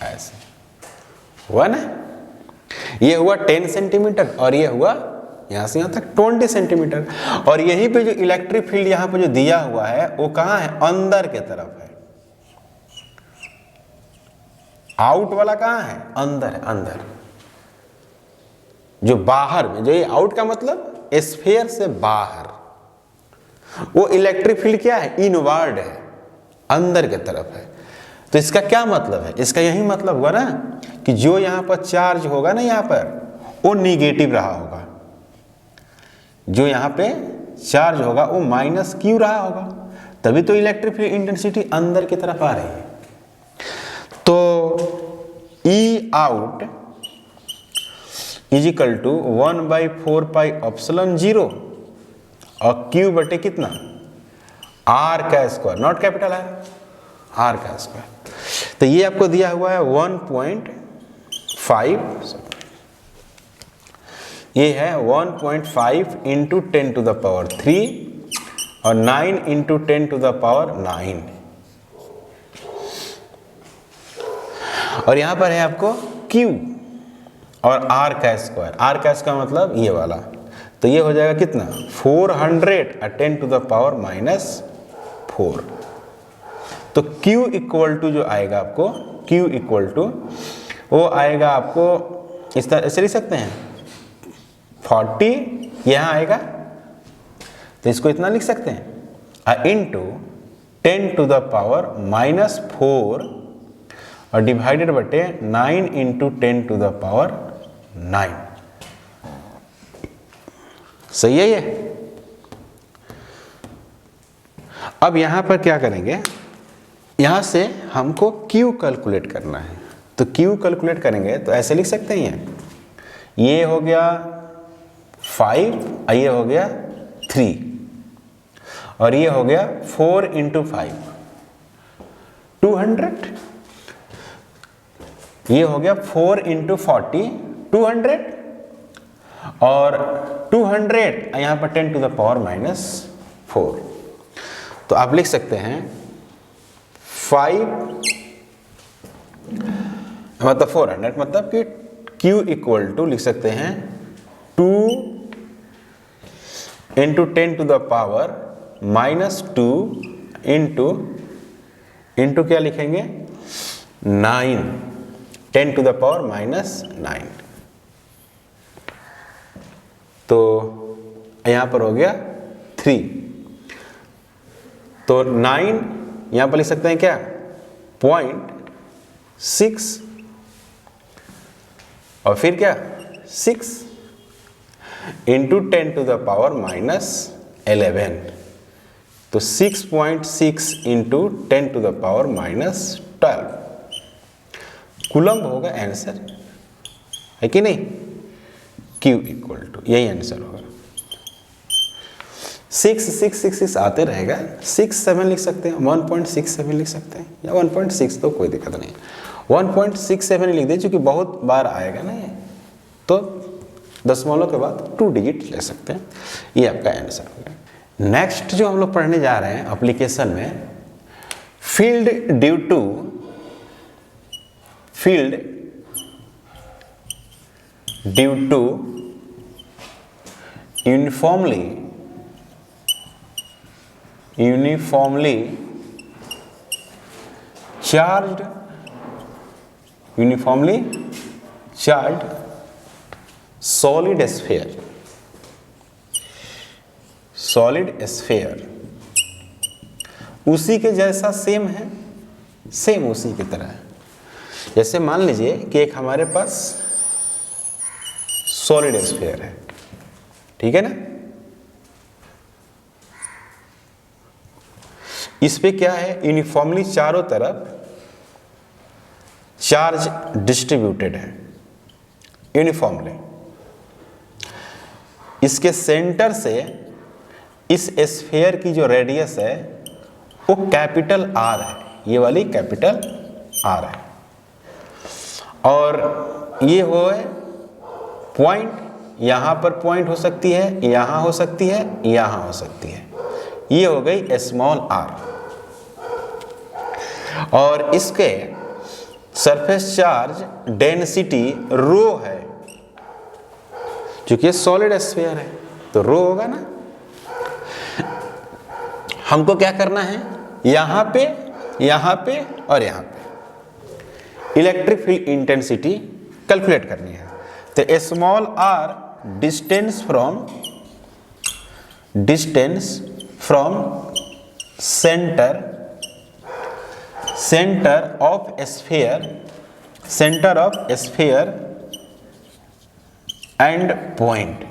ऐसे हुआ ना। ये हुआ 10 सेंटीमीटर और ये हुआ यहां से यहां तक 20 सेंटीमीटर। और यहीं पे जो इलेक्ट्रिक फील्ड यहां पे जो दिया हुआ है वो कहां है? अंदर के तरफ है। आउट वाला कहां है? अंदर है, अंदर। जो बाहर में, जो ये आउट का मतलब स्फीयर से बाहर, वो इलेक्ट्रिक फील्ड क्या है? इनवर्ड है, अंदर के तरफ है। तो इसका क्या मतलब है? इसका यही मतलब हुआ ना कि जो यहां पर चार्ज होगा ना यहां पर, वो निगेटिव रहा होगा। जो यहां पे चार्ज होगा वो माइनस क्यू रहा होगा, तभी तो इलेक्ट्रिक फील्ड इंटेंसिटी अंदर की तरफ आ रही है। तो E out is equal to 1/4 pi epsilon 0 और क्यू बटे कितना? आर का स्क्वायर, नॉट कैपिटल है, आर का स्क्वायर। तो ये आपको दिया हुआ है 1.5, ये है 1.5 इंटू 10 टू द पावर 3 और 9 इंटू 10 टू द पावर 9। और यहां पर है आपको Q और R का स्क्वायर। R का स्क्वायर मतलब ये वाला, तो ये हो जाएगा कितना? 400 और 10 टू द पावर माइनस 4। तो Q इक्वल टू जो आएगा आपको, Q इक्वल टू वो आएगा आपको इस तरह से लिख सकते हैं 40 यहां आएगा, तो इसको इतना लिख सकते हैं into 10 to the power minus 4 और डिवाइडेड बटे 9 इंटू 10 टू द पावर 9। सही है ये? अब यहां पर क्या करेंगे, यहां से हमको Q कैलकुलेट करना है। तो Q कैलकुलेट करेंगे तो ऐसे लिख सकते हैं, ये हो गया 5, ये हो गया 3 और ये हो गया 4 इंटू 5 200, ये हो गया 4 इंटू 40 200 और 200 यहां पर 10 टू द पावर माइनस 4। तो आप लिख सकते हैं 5 मतलब 400 मतलब कि Q इक्वल टू लिख सकते हैं 2 into 10 to the power minus 2 into क्या लिखेंगे 9 10 टू द पावर माइनस 9। तो यहां पर हो गया 3। तो 9 यहां पर लिख सकते हैं क्या, 0.6 और फिर क्या 6 into 10 to the power minus 11। तो 6.6 into 10 to the power minus 12 coulomb होगा आंसर, है कि नहीं। Q इक्वल टू, यही आंसर होगा। 6 आते रहेगा, 67 लिख सकते हैं, 1.67 लिख सकते हैं, या 1.6 तो कोई दिक्कत नहीं, 1.67 लिख दे, क्योंकि बहुत बार आएगा ना ये, तो दशमलव के बाद 2 डिजिट ले सकते हैं। ये आपका आंसर हो गया। नेक्स्ट जो हम लोग पढ़ने जा रहे हैं एप्लीकेशन में, field due to uniformly charged solid sphere उसी के जैसा सेम है, सेम उसी की तरह है। जैसे मान लीजिए कि एक हमारे पास सॉलिड स्फीयर है, ठीक है ना। इस पे क्या है, यूनिफॉर्मली चारों तरफ चार्ज डिस्ट्रीब्यूटेड है, यूनिफॉर्मली। इसके सेंटर से इस स्फीयर की जो रेडियस है वो कैपिटल R है, ये वाली कैपिटल R है, और ये हो है पॉइंट, यहां पर पॉइंट हो सकती है, यहां हो सकती है, यहां हो सकती है, ये हो गई स्मॉल r। और इसके सरफेस चार्ज डेंसिटी रो है, क्योंकि सॉलिड स्फीयर है तो रो होगा ना। हमको क्या करना है, यहां पे और यहां पे इलेक्ट्रिक फील्ड इंटेंसिटी कैलकुलेट करनी है। तो small r distance from centre of sphere and point.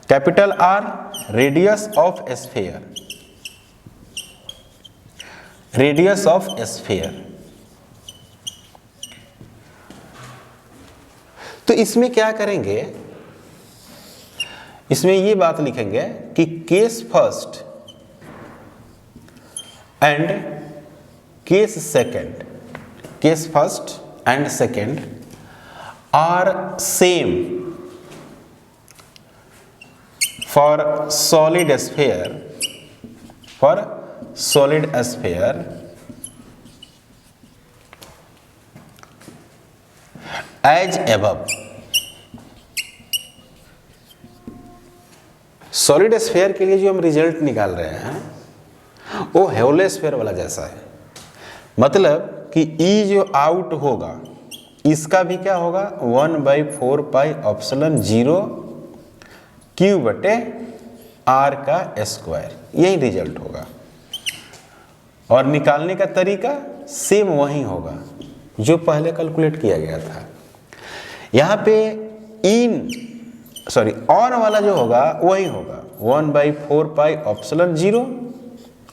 Capital R radius of sphere. तो इसमें क्या करेंगे, इसमें ये बात लिखेंगे कि case first and case second are same for solid sphere as above. Solid sphere के लिए जो हम रिजल्ट निकाल रहे हैं वो हेवले स्फीयर वाला जैसा है, मतलब कि E जो आउट होगा इसका भी क्या होगा 1/4 पाई एप्सिलॉन 0 Q बटे R का स्क्वायर, यही रिजल्ट होगा। और निकालने का तरीका सेम वही होगा जो पहले कैलकुलेट किया गया था। यहाँ पे ऑन वाला जो होगा वही होगा 1/4 पाई एप्सिलॉन 0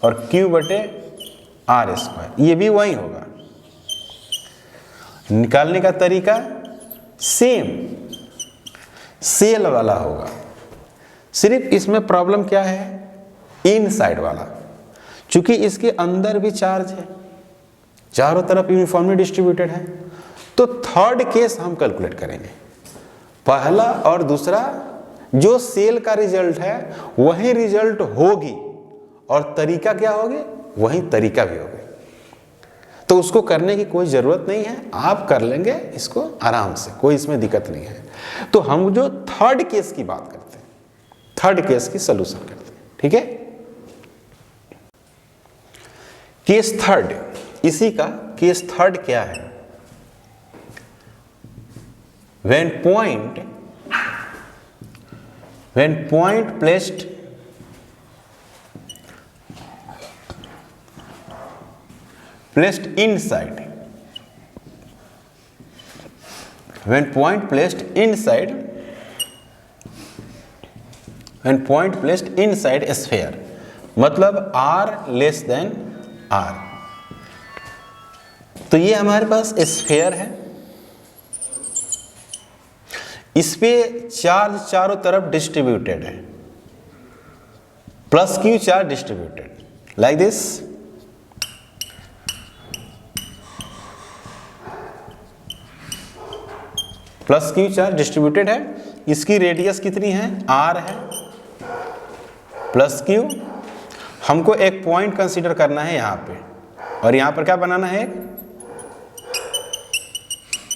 और Q बटे R स्क्वायर, ये भी वही होगा। निकालने का तरीका सेम सेल वाला होगा, सिर्फ इसमें प्रॉब्लम क्या है, इन साइड वाला, चूंकि इसके अंदर भी चार्ज है, चारों तरफ यूनिफॉर्मली डिस्ट्रीब्यूटेड है। तो थर्ड केस हम कैलकुलेट करेंगे, पहला और दूसरा जो सेल का रिजल्ट है वही रिजल्ट होगी और तरीका क्या होगी, वही तरीका भी होगी। तो उसको करने की कोई जरूरत नहीं है, आप कर लेंगे इसको आराम से, कोई इसमें दिक्कत नहीं है। तो हम जो थर्ड केस की बात करते हैं, थर्ड केस की सॉल्यूशन करते हैं, ठीक है। केस थर्ड, इसी का केस थर्ड क्या है? when point placed inside, when point placed inside a sphere, मतलब r लेस देन r। तो ये हमारे पास स्फीयर है, इस पे चार्ज चारों तरफ डिस्ट्रीब्यूटेड है, plus Q charge distributed like this. Plus Q charge distributed है, इसकी रेडियस कितनी है? r है प्लस क्यू। हमको एक पॉइंट कंसीडर करना है यहां पे, और यहां पर क्या बनाना है?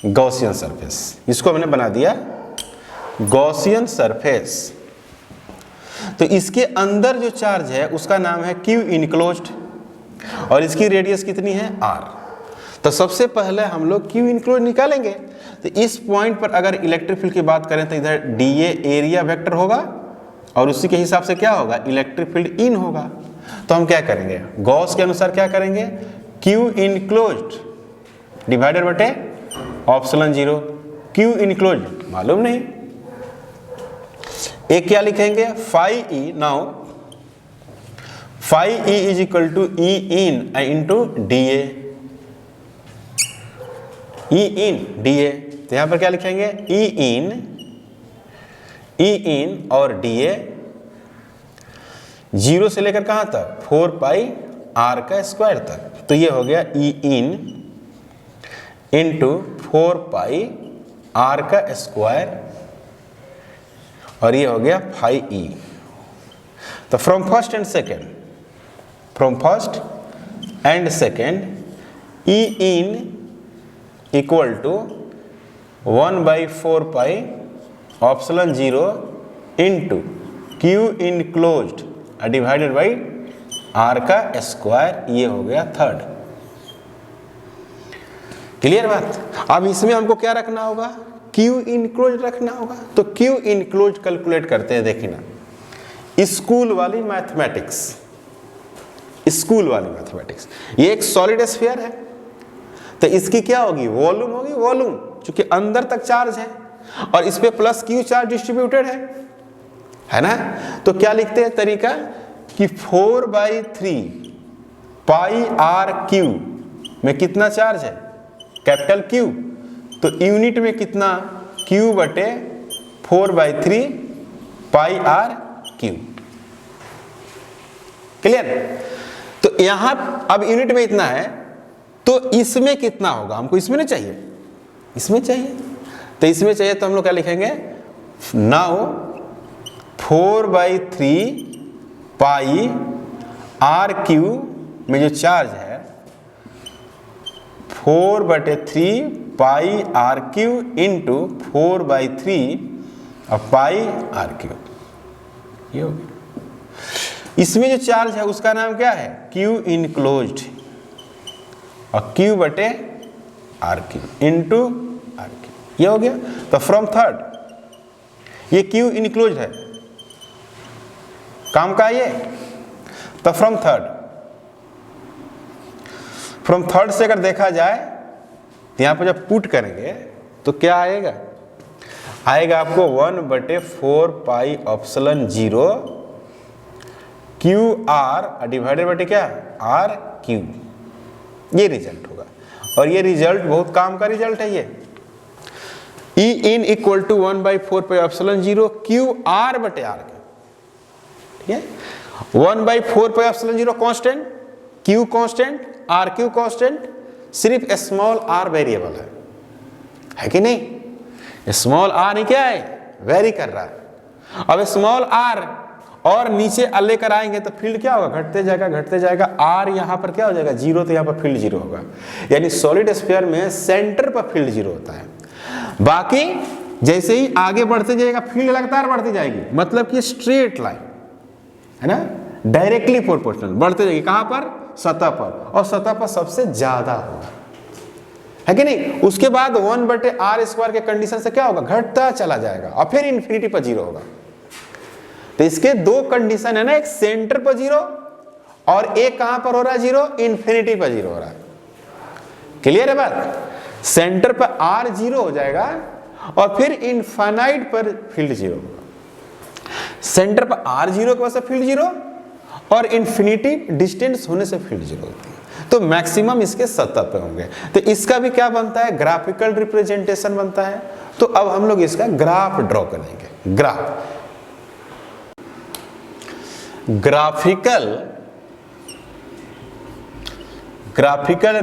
Gaussian surface. इसको हमने बना दिया गॉसियन सरफेस। तो इसके अंदर जो चार्ज है उसका नाम है क्यू इनक्लोज्ड, और इसकी रेडियस कितनी है? r। तो सबसे पहले हम लोग क्यू इनक्लोज निकालेंगे। तो इस पॉइंट पर अगर इलेक्ट्रिक फील्ड की बात करें तो इधर dA एरिया वेक्टर होगा, और उसी के हिसाब से क्या होगा? इलेक्ट्रिक फील्ड इन होगा। तो हम क्या करेंगे? गॉस के अनुसार क्या करेंगे? क्यू इनक्लोज्ड डिवाइडेड बटे एप्सिलॉन 0। क्यू इनक्लोज्ड मालूम नहीं, एक क्या लिखेंगे? Phi E. Now phi E is equal to E in into dA, E in dA। तो यहां पर क्या लिखेंगे? ई इन और dA 0 से लेकर कहां तक? 4 पाई r का स्क्वायर तक। तो ये हो गया E in into 4 pi r का स्क्वायर, और ये हो गया फाई ई। तो from first and second E in equal to 1/4 pi epsilon 0 into Q enclosed divided by r का स्क्वायर। ये हो गया थर्ड। क्लियर बात? अब इसमें हमको क्या रखना होगा? क्यू इनक्लोज रखना होगा। तो क्यू इनक्लोज कैलकुलेट करते हैं। देखिए ना, स्कूल वाली मैथमेटिक्स, ये एक सॉलिड स्फीयर है, तो इसकी क्या होगी? वॉल्यूम होगी। वॉल्यूम चूंकि अंदर तक चार्ज है और इस पे प्लस क्यू चार्ज डिस्ट्रीब्यूटेड है ना। तो क्या लिखते हैं तरीका कि 4/3 पाई r क्यू में कितना चार्ज है? Capital Q. तो यूनिट में कितना? Q बटे 4/3 पाई r क्यू। क्लियर? तो यहां अब यूनिट में इतना है, तो इसमें कितना होगा? हमको इसमें नहीं चाहिए, इसमें चाहिए। तो इसमें चाहिए तो हम लोग क्या लिखेंगे? नाउ 4/3 पाई r क्यू में जो चार्ज है 4/3 पाई r क्यू इंटू 4/3 पाई r क्यू। ये हो गया। इसमें जो चार्ज है उसका नाम क्या है? क्यू इनक्लोज्ड, और क्यू बटे r Q into r Q. ये हो गया। तो फ्रॉम थर्ड, ये क्यू इनक्लोज्ड है, काम का ये। तो फ्रॉम थर्ड से अगर देखा जाए तो यहां पर जब पुट करेंगे तो क्या आएगा? आपको 1/4 pi epsilon 0 q are divided बटे क्या? r Q. ये रिजल्ट होगा, और ये रिजल्ट बहुत काम का रिजल्ट है। ये E in equal to 1/4 pi epsilon 0 q r बटे r क्यू। ठीक है? 1/4 pi epsilon 0 constant, q constant, r q constant, सिर्फ स्मॉल r वेरिएबल है कि नहीं? स्मॉल r क्या है? वेरी कर रहा है। अब स्मॉल r और नीचे लेकर आएंगे तो फील्ड क्या होगा? घटते जाएगा। r यहां पर क्या हो जाएगा? 0। तो यहां पर फील्ड 0 होगा। यानी सॉलिड स्फीयर में सेंटर पर फील्ड 0 होता है। बाकी जैसे ही आगे बढ़ते जाएगा फील्ड लगातार बढ़ती जाएगी, मतलब कि स्ट्रेट लाइन है ना, डायरेक्टली प्रोपोर्शनल बढ़ते जाएगी। कहां पर? सतह पर, और सतह पर सबसे ज्यादा होगा। है कि नहीं। उसके बाद 1/r² के कंडीशन से क्या होगा, घटता चला जाएगा और फिर इन्फिनिटी पर 0 होगा। तो इसके दो कंडीशन है ना, एक सेंटर पर 0 और एक कहां पर हो रहा है 0, इन्फिनिटी पर 0 हो रहा है। क्लियर है बात। सेंटर पर r 0 हो जाएगा और फिर इनफाइनाइट पर फील्ड 0 होगा। सेंटर पर r 0 की वजह से फील्ड 0 और इन्फिनिटी डिस्टेंस होने से फील्ड 0 होती है। तो मैक्सिमम इसके सतह पे होंगे। तो इसका भी क्या बनता है, ग्राफिकल रिप्रेजेंटेशन बनता है। तो अब हम लोग इसका ग्राफ ड्रॉ करेंगे। Graphical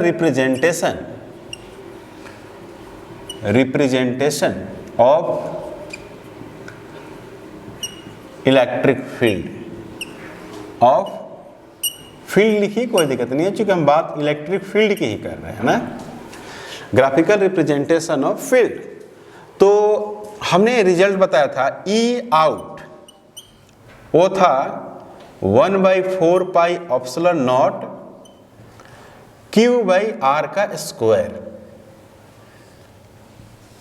representation of electric field लिखी, कोई दिक्कत नहीं है क्योंकि हम बात इलेक्ट्रिक फील्ड की ही कर रहे हैं ना। Graphical representation of field. तो हमने रिजल्ट बताया था ई आउट, वो था 1/4 पाई एप्सिलॉन नॉट Q/r का स्क्वायर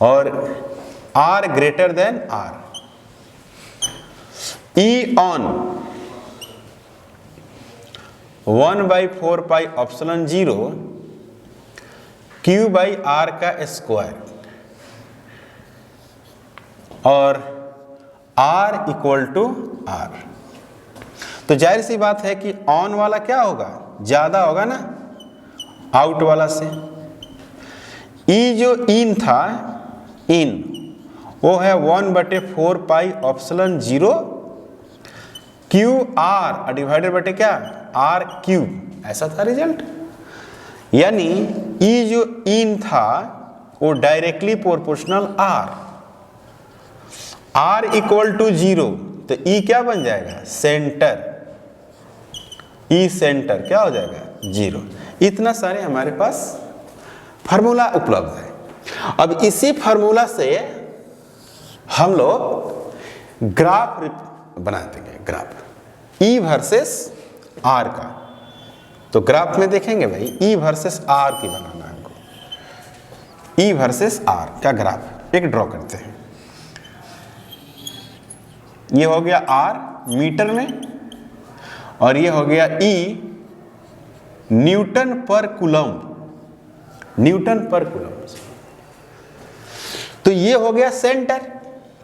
और r greater than r। E on 1/4 pi epsilon 0 Q/r का स्क्वायर और r इक्वल टू r। तो जाहिर सी बात है कि ऑन वाला क्या होगा, ज्यादा होगा ना आउट वाला से। ई जो इन था, इन वो है 1/4 पाई एप्सिलॉन 0 QR डिवाइडेड बटे क्या, R3। ऐसा था रिजल्ट। यानी ई जो इन था वो directly proportional R equal to 0। तो ई क्या बन जाएगा, सेंटर। ई सेंटर क्या हो जाएगा, 0। इतना सारे हमारे पास फार्मूला उपलब्ध है। अब इसी फार्मूला से हम लोग ग्राफ बना देंगे, ग्राफ ई वर्सेस आर का। तो ग्राफ में देखेंगे भाई ई वर्सेस आर की बनाना है हमको। ई वर्सेस आर का ग्राफ एक ड्रॉ करते हैं। ये हो गया आर मीटर में और ये हो गया ई न्यूटन पर कूलम्ब। तो ये हो गया सेंटर।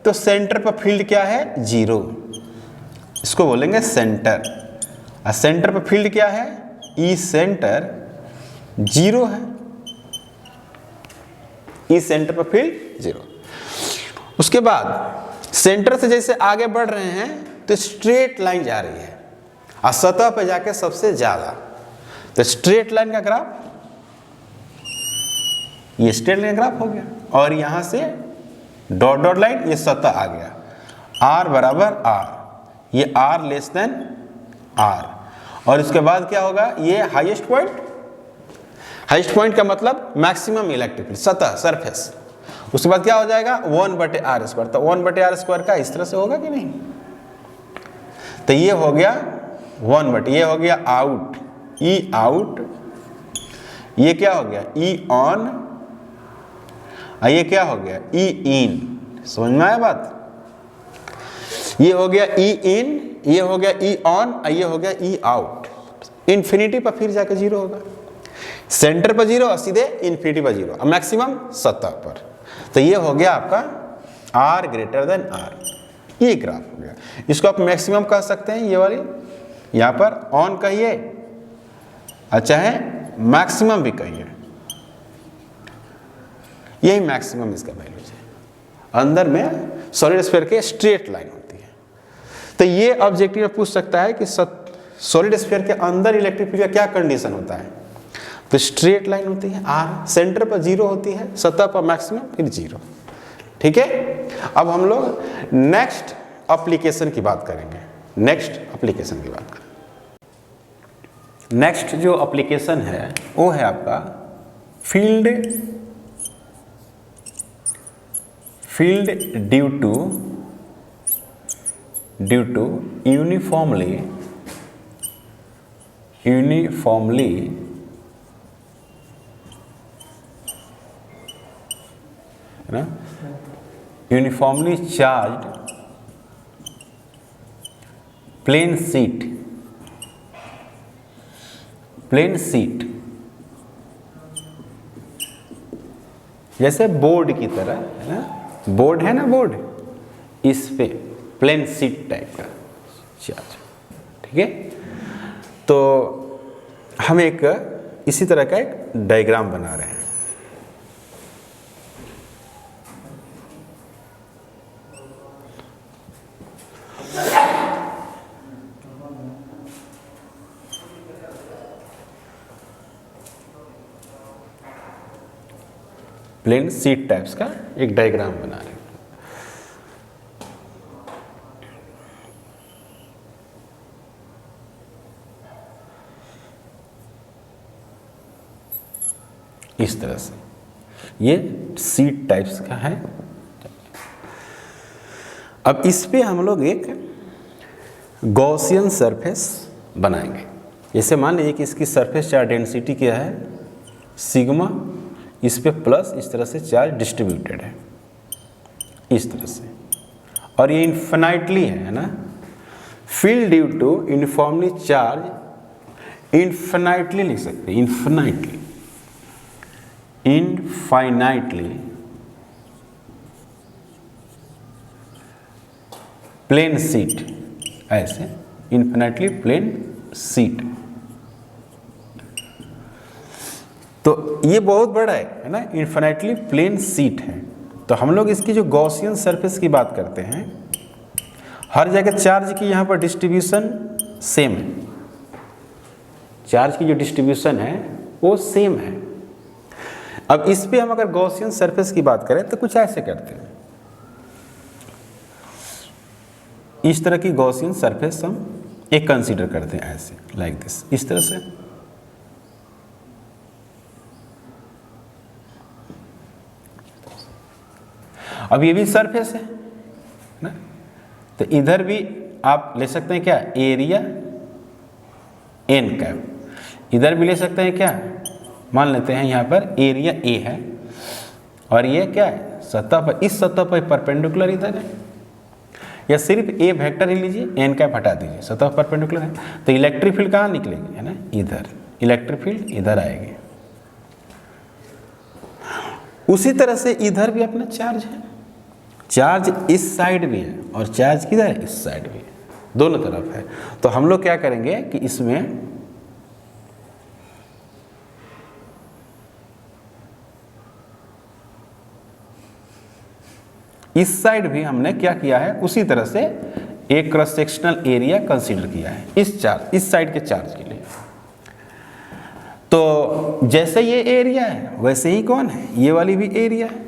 तो सेंटर पर फील्ड क्या है, 0। इसको बोलेंगे सेंटर। और सेंटर पर फील्ड क्या है, ई सेंटर 0 है। ई सेंटर पर फील्ड 0। उसके बाद सेंटर से जैसे आगे बढ़ रहे हैं तो स्ट्रेट लाइन जा रही है और सतह पर जाके सबसे ज्यादा। तो स्ट्रेट लाइन का ग्राफ, ये स्ट्रेट लाइन ग्राफ हो गया और यहां से डॉट डॉट लाइन, ये सतह आ गया। r बराबर r, ये r लेस देन r। और इसके बाद क्या होगा, ये हाईएस्ट पॉइंट। हाईएस्ट पॉइंट का मतलब मैक्सिमम इलेक्ट्रिक फील्ड, सतह, सरफेस। उसके बाद क्या हो जाएगा 1/r²। तो 1/r² का इस तरह से होगा कि नहीं। तो ये हो गया 1/, ये हो गया आउट, ई आउट। ये क्या हो गया, ई ऑन। ये क्या हो गया, ई इन। समझ में आया बात। ये हो गया ई इन, ये हो गया ई ऑन, ये हो गया ई आउट। इन्फिनिटी पर फिर जाके 0 होगा। सेंटर पर 0 और सीधे इन्फिनिटी पर 0 और मैक्सिमम सतह पर। तो ये हो गया आपका r ग्रेटर देन r। ये ग्राफ हो गया। इसको आप मैक्सिमम कह सकते हैं, ये वाली यहां पर ऑन कहिए, अच्छा है मैक्सिमम भी कहिए। यही मैक्सिमम इसका वैल्यू है। अंदर में सॉलिड स्फीयर के स्ट्रेट लाइन होती है। तो ये ऑब्जेक्टिव में पूछ सकता है कि सॉलिड स्फीयर के अंदर इलेक्ट्रिक फील्ड का क्या कंडीशन होता है। तो स्ट्रेट लाइन होती है r, सेंटर पर 0 होती है, सतह पर मैक्सिमम फिर 0। ठीक है। अब हम लोग नेक्स्ट एप्लीकेशन की बात करेंगे। नेक्स्ट जो एप्लीकेशन है वो है आपका फील्ड ड्यू टू यूनिफॉर्मली है ना, यूनिफॉर्मली चार्ज प्लेन शीट जैसे बोर्ड की तरह, है ना, बोर्ड है ना, बोर्ड, इस पे प्लेन शीट टाइप का चार्ज, ठीक है। तो हम एक इसी तरह का एक डायग्राम बना रहे हैं। प्लेन शीट टाइप्स का एक डायग्राम बना रहे हैं। इस तरह से ये शीट टाइप्स का है। अब इस पे हम लोग एक गॉसियन सरफेस बनाएंगे। जैसे मान लीजिए कि इसकी सरफेस चार्ज डेंसिटी क्या है, सिग्मा, इस पे प्लस इस तरह से चार्ज डिस्ट्रीब्यूटेड है, इस तरह से, और ये इन्फिनाइटली है ना, field due to uniformly charge, infinitely लिख सकते हैं, इनफाइनाइटली प्लेन शीट, ऐसे इन्फिनाइटली प्लेन शीट। तो ये बहुत बड़ा है ना, इन्फिनाइटली प्लेन शीट है। तो हम लोग इसकी जो गॉसियन सरफेस की बात करते हैं, हर जगह चार्ज की यहाँ पर डिस्ट्रीब्यूशन सेम है, चार्ज की जो डिस्ट्रीब्यूशन है वो सेम है। अब इस पे हम अगर गॉसियन सरफेस की बात करें तो कुछ ऐसे करते हैं, इस तरह की गॉसियन सरफेस हम एक कंसीडर करते हैं, ऐसे लाइक दिस, इस तरह से। अब ये भी सरफेस है ना, तो इधर भी आप ले सकते हैं क्या, एरिया एन कैप, इधर भी ले सकते हैं क्या, मान लेते हैं यहाँ पर एरिया ए है और ये क्या है, सतह पर, इस सतह पर परपेंडिकुलर इधर है, या सिर्फ ए वेक्टर ही लीजिए, एन कैप हटा दीजिए, सतह परपेंडिकुलर है, तो इलेक्ट्रिक फील्ड कहाँ निकलेगी, है ना, इधर, इलेक्ट्रिक फील्ड इधर आएगी। उसी तरह से इधर भी अपना चार्ज है, चार्ज इस साइड भी है और चार्ज किधर है, इस साइड भी है, दोनों तरफ है। तो हम लोग क्या करेंगे कि इसमें इस साइड भी हमने क्या किया है, उसी तरह से एक क्रॉस सेक्शनल एरिया कंसीडर किया है इस चार्ज, इस साइड के चार्ज के लिए। तो जैसे ये एरिया है वैसे ही कौन है, ये वाली भी एरिया है।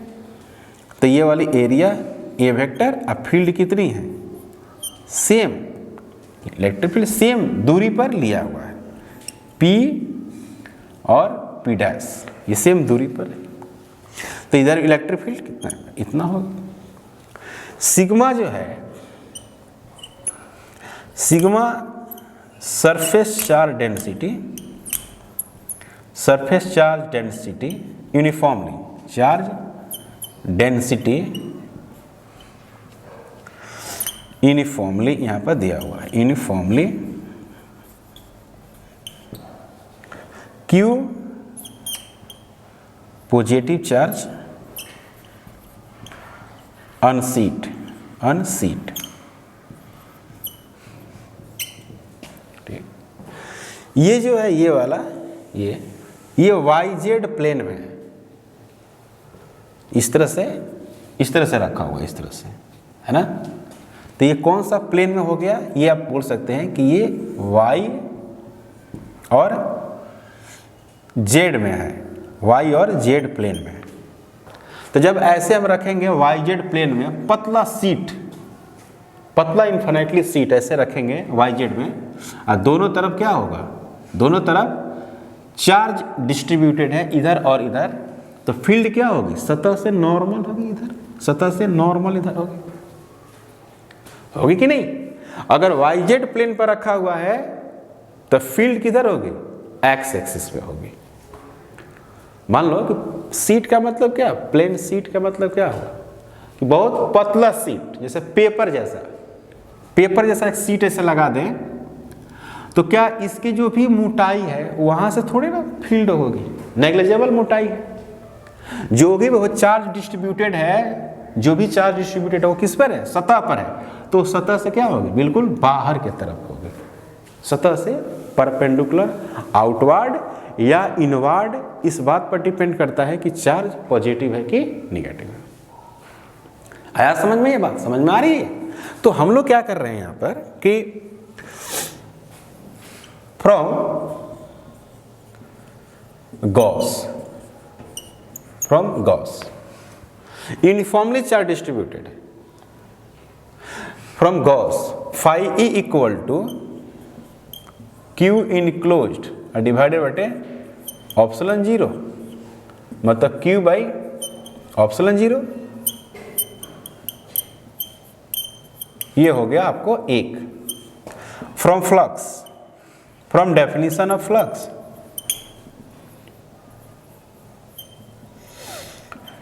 तो ये वाली एरिया ए वेक्टर, अब फील्ड कितनी है, सेम, इलेक्ट्रिक फील्ड सेम दूरी पर लिया हुआ है, P और P डैश, ये सेम दूरी पर है। तो इधर इलेक्ट्रिक फील्ड कितना है, इतना होगा। सिग्मा जो है, sigma surface charge density, surface charge density uniformly charge density, uniformly यहां पर दिया हुआ है, यूनिफॉर्मली Q पॉजिटिव चार्ज अनसीट, ठीक। ये जो है ये वाला, ये YZ प्लेन में है, इस तरह से रखा हुआ है, इस तरह से, है ना। तो ये कौन सा प्लेन में हो गया, ये आप बोल सकते हैं कि ये Y और Z में है, Y और Z प्लेन में है। तो जब ऐसे हम रखेंगे YZ प्लेन में पतला सीट, पतला इन्फिनिटली सीट ऐसे रखेंगे YZ में, और दोनों तरफ क्या होगा, दोनों तरफ चार्ज डिस्ट्रीब्यूटेड है इधर और इधर, तो फील्ड क्या होगी, सतह से नॉर्मल होगी, इधर सतह से नॉर्मल इधर होगी कि नहीं। अगर YZ प्लेन पर रखा हुआ है तो फील्ड किधर होगी, एक्स एक्सिस पे होगी। मान लो कि सीट का मतलब क्या, प्लेन सीट का मतलब क्या होगा कि बहुत पतला सीट, जैसे पेपर जैसा एक सीट ऐसे लगा दें, तो क्या इसकी जो भी मोटाई है वहां से थोड़ी ना फील्ड होगी, नेग्लिजिबल मोटाई है। जो भी वो चार्ज डिस्ट्रीब्यूटेड है, जो भी चार्ज डिस्ट्रीब्यूटेड है वो किस पर है, सतह पर है, तो सतह से क्या होगी, बिल्कुल बाहर की तरफ होगी, सतह से परपेंडिकुलर, आउटवर्ड या इनवर्ड, इस बात पर डिपेंड करता है कि चार्ज पॉजिटिव है कि निगेटिव है। आया समझ में, ये बात समझ में आ रही है? तो हम लोग क्या कर रहे हैं यहां पर कि from Gauss uniformly charge distributed, from Gauss phi E equal to Q enclosed divided by epsilon 0, मतलब Q by epsilon 0, ये हो गया आपको एक। From flux, from definition of flux,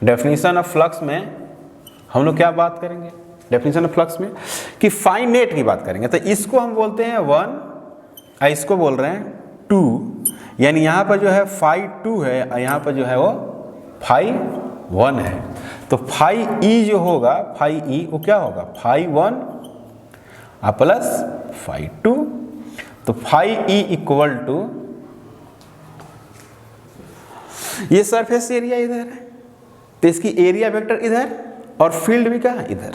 definition of flux में हम लोग क्या बात करेंगे, डेफिनेशन ऑफ फ्लक्स में कि फाई नेट की बात करेंगे। तो इसको हम बोलते हैं 1, इसको बोल रहे हैं 2, यानी यहाँ पर जो है फाई 2 है और यहाँ पर जो है वो फाई 1 है। तो फाई ई जो होगा, फाई ई वो क्या होगा, फाई 1 प्लस फाई 2। तो फाई ई इक्वल टू, ये सरफेस एरिया इधर है तो इसकी एरिया वेक्टर इधर और फील्ड भी कहाँ, इधर।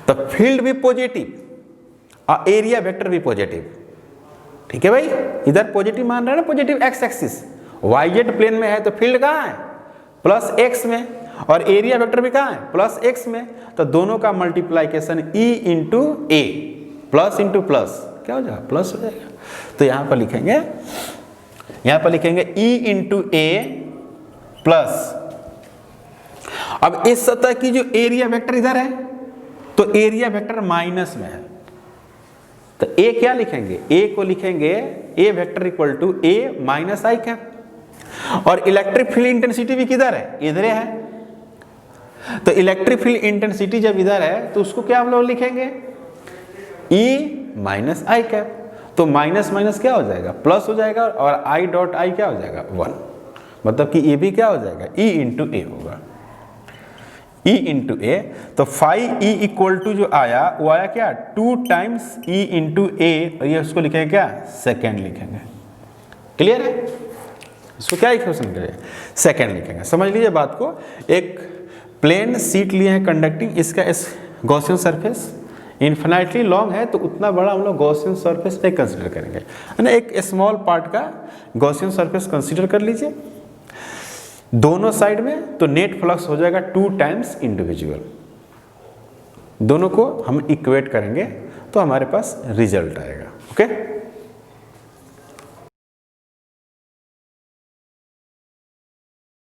तो फील्ड भी पॉजिटिव और एरिया वेक्टर भी पॉजिटिव, ठीक है भाई। इधर पॉजिटिव मान रहा है ना, positive X axis, Y Z plane में है तो फील्ड कहाँ है, प्लस एक्स में, और एरिया वेक्टर भी कहाँ है, प्लस एक्स में। तो दोनों का मल्टीप्लाइकेशन ई इंटू ए, प्लस इंटू प्लस क्या हो जाएगा, प्लस हो जाएगा। तो यहां पर लिखेंगे ई इंटू ए प्लस, अब इस सतह की जो एरिया वेक्टर इधर है तो एरिया वेक्टर माइनस में है, तो ए क्या लिखेंगे, ए को लिखेंगे A vector equal to A minus i cap, और इलेक्ट्रिक फील्ड इंटेंसिटी भी किधर है, इधर है। तो इलेक्ट्रिक फील्ड इंटेंसिटी जब इधर है तो उसको क्या हम लोग लिखेंगे, ई माइनस आई कैप। तो माइनस माइनस क्या हो जाएगा, प्लस हो जाएगा, और आई डॉट आई क्या हो जाएगा, 1, मतलब कि ये भी क्या हो जाएगा, ई इंटू ए होगा, ई इंटू ए। तो फाई ई इक्वल टू जो आया वो आया क्या, 2 टाइम्स ई इंटू ए, और ये उसको लिखेंगे क्या, सेकेंड लिखेंगे। क्लियर है, इसको क्या इक्वेशन करेंगे, सेकेंड लिखेंगे। समझ लीजिए बात को, एक प्लेन सीट लिए हैं कंडक्टिंग, इसका इस गॉसियन सरफेस इन्फिनाइटली लॉन्ग है तो उतना बड़ा हम लोग गॉसियन सरफेस नहीं कंसीडर करेंगे, है ना। एक स्मॉल पार्ट का गॉसियन सरफेस कंसीडर कर लीजिए दोनों साइड में, तो नेट फ्लक्स हो जाएगा 2 टाइम्स इंडिविजुअल। दोनों को हम इक्वेट करेंगे तो हमारे पास रिजल्ट आएगा। ओके।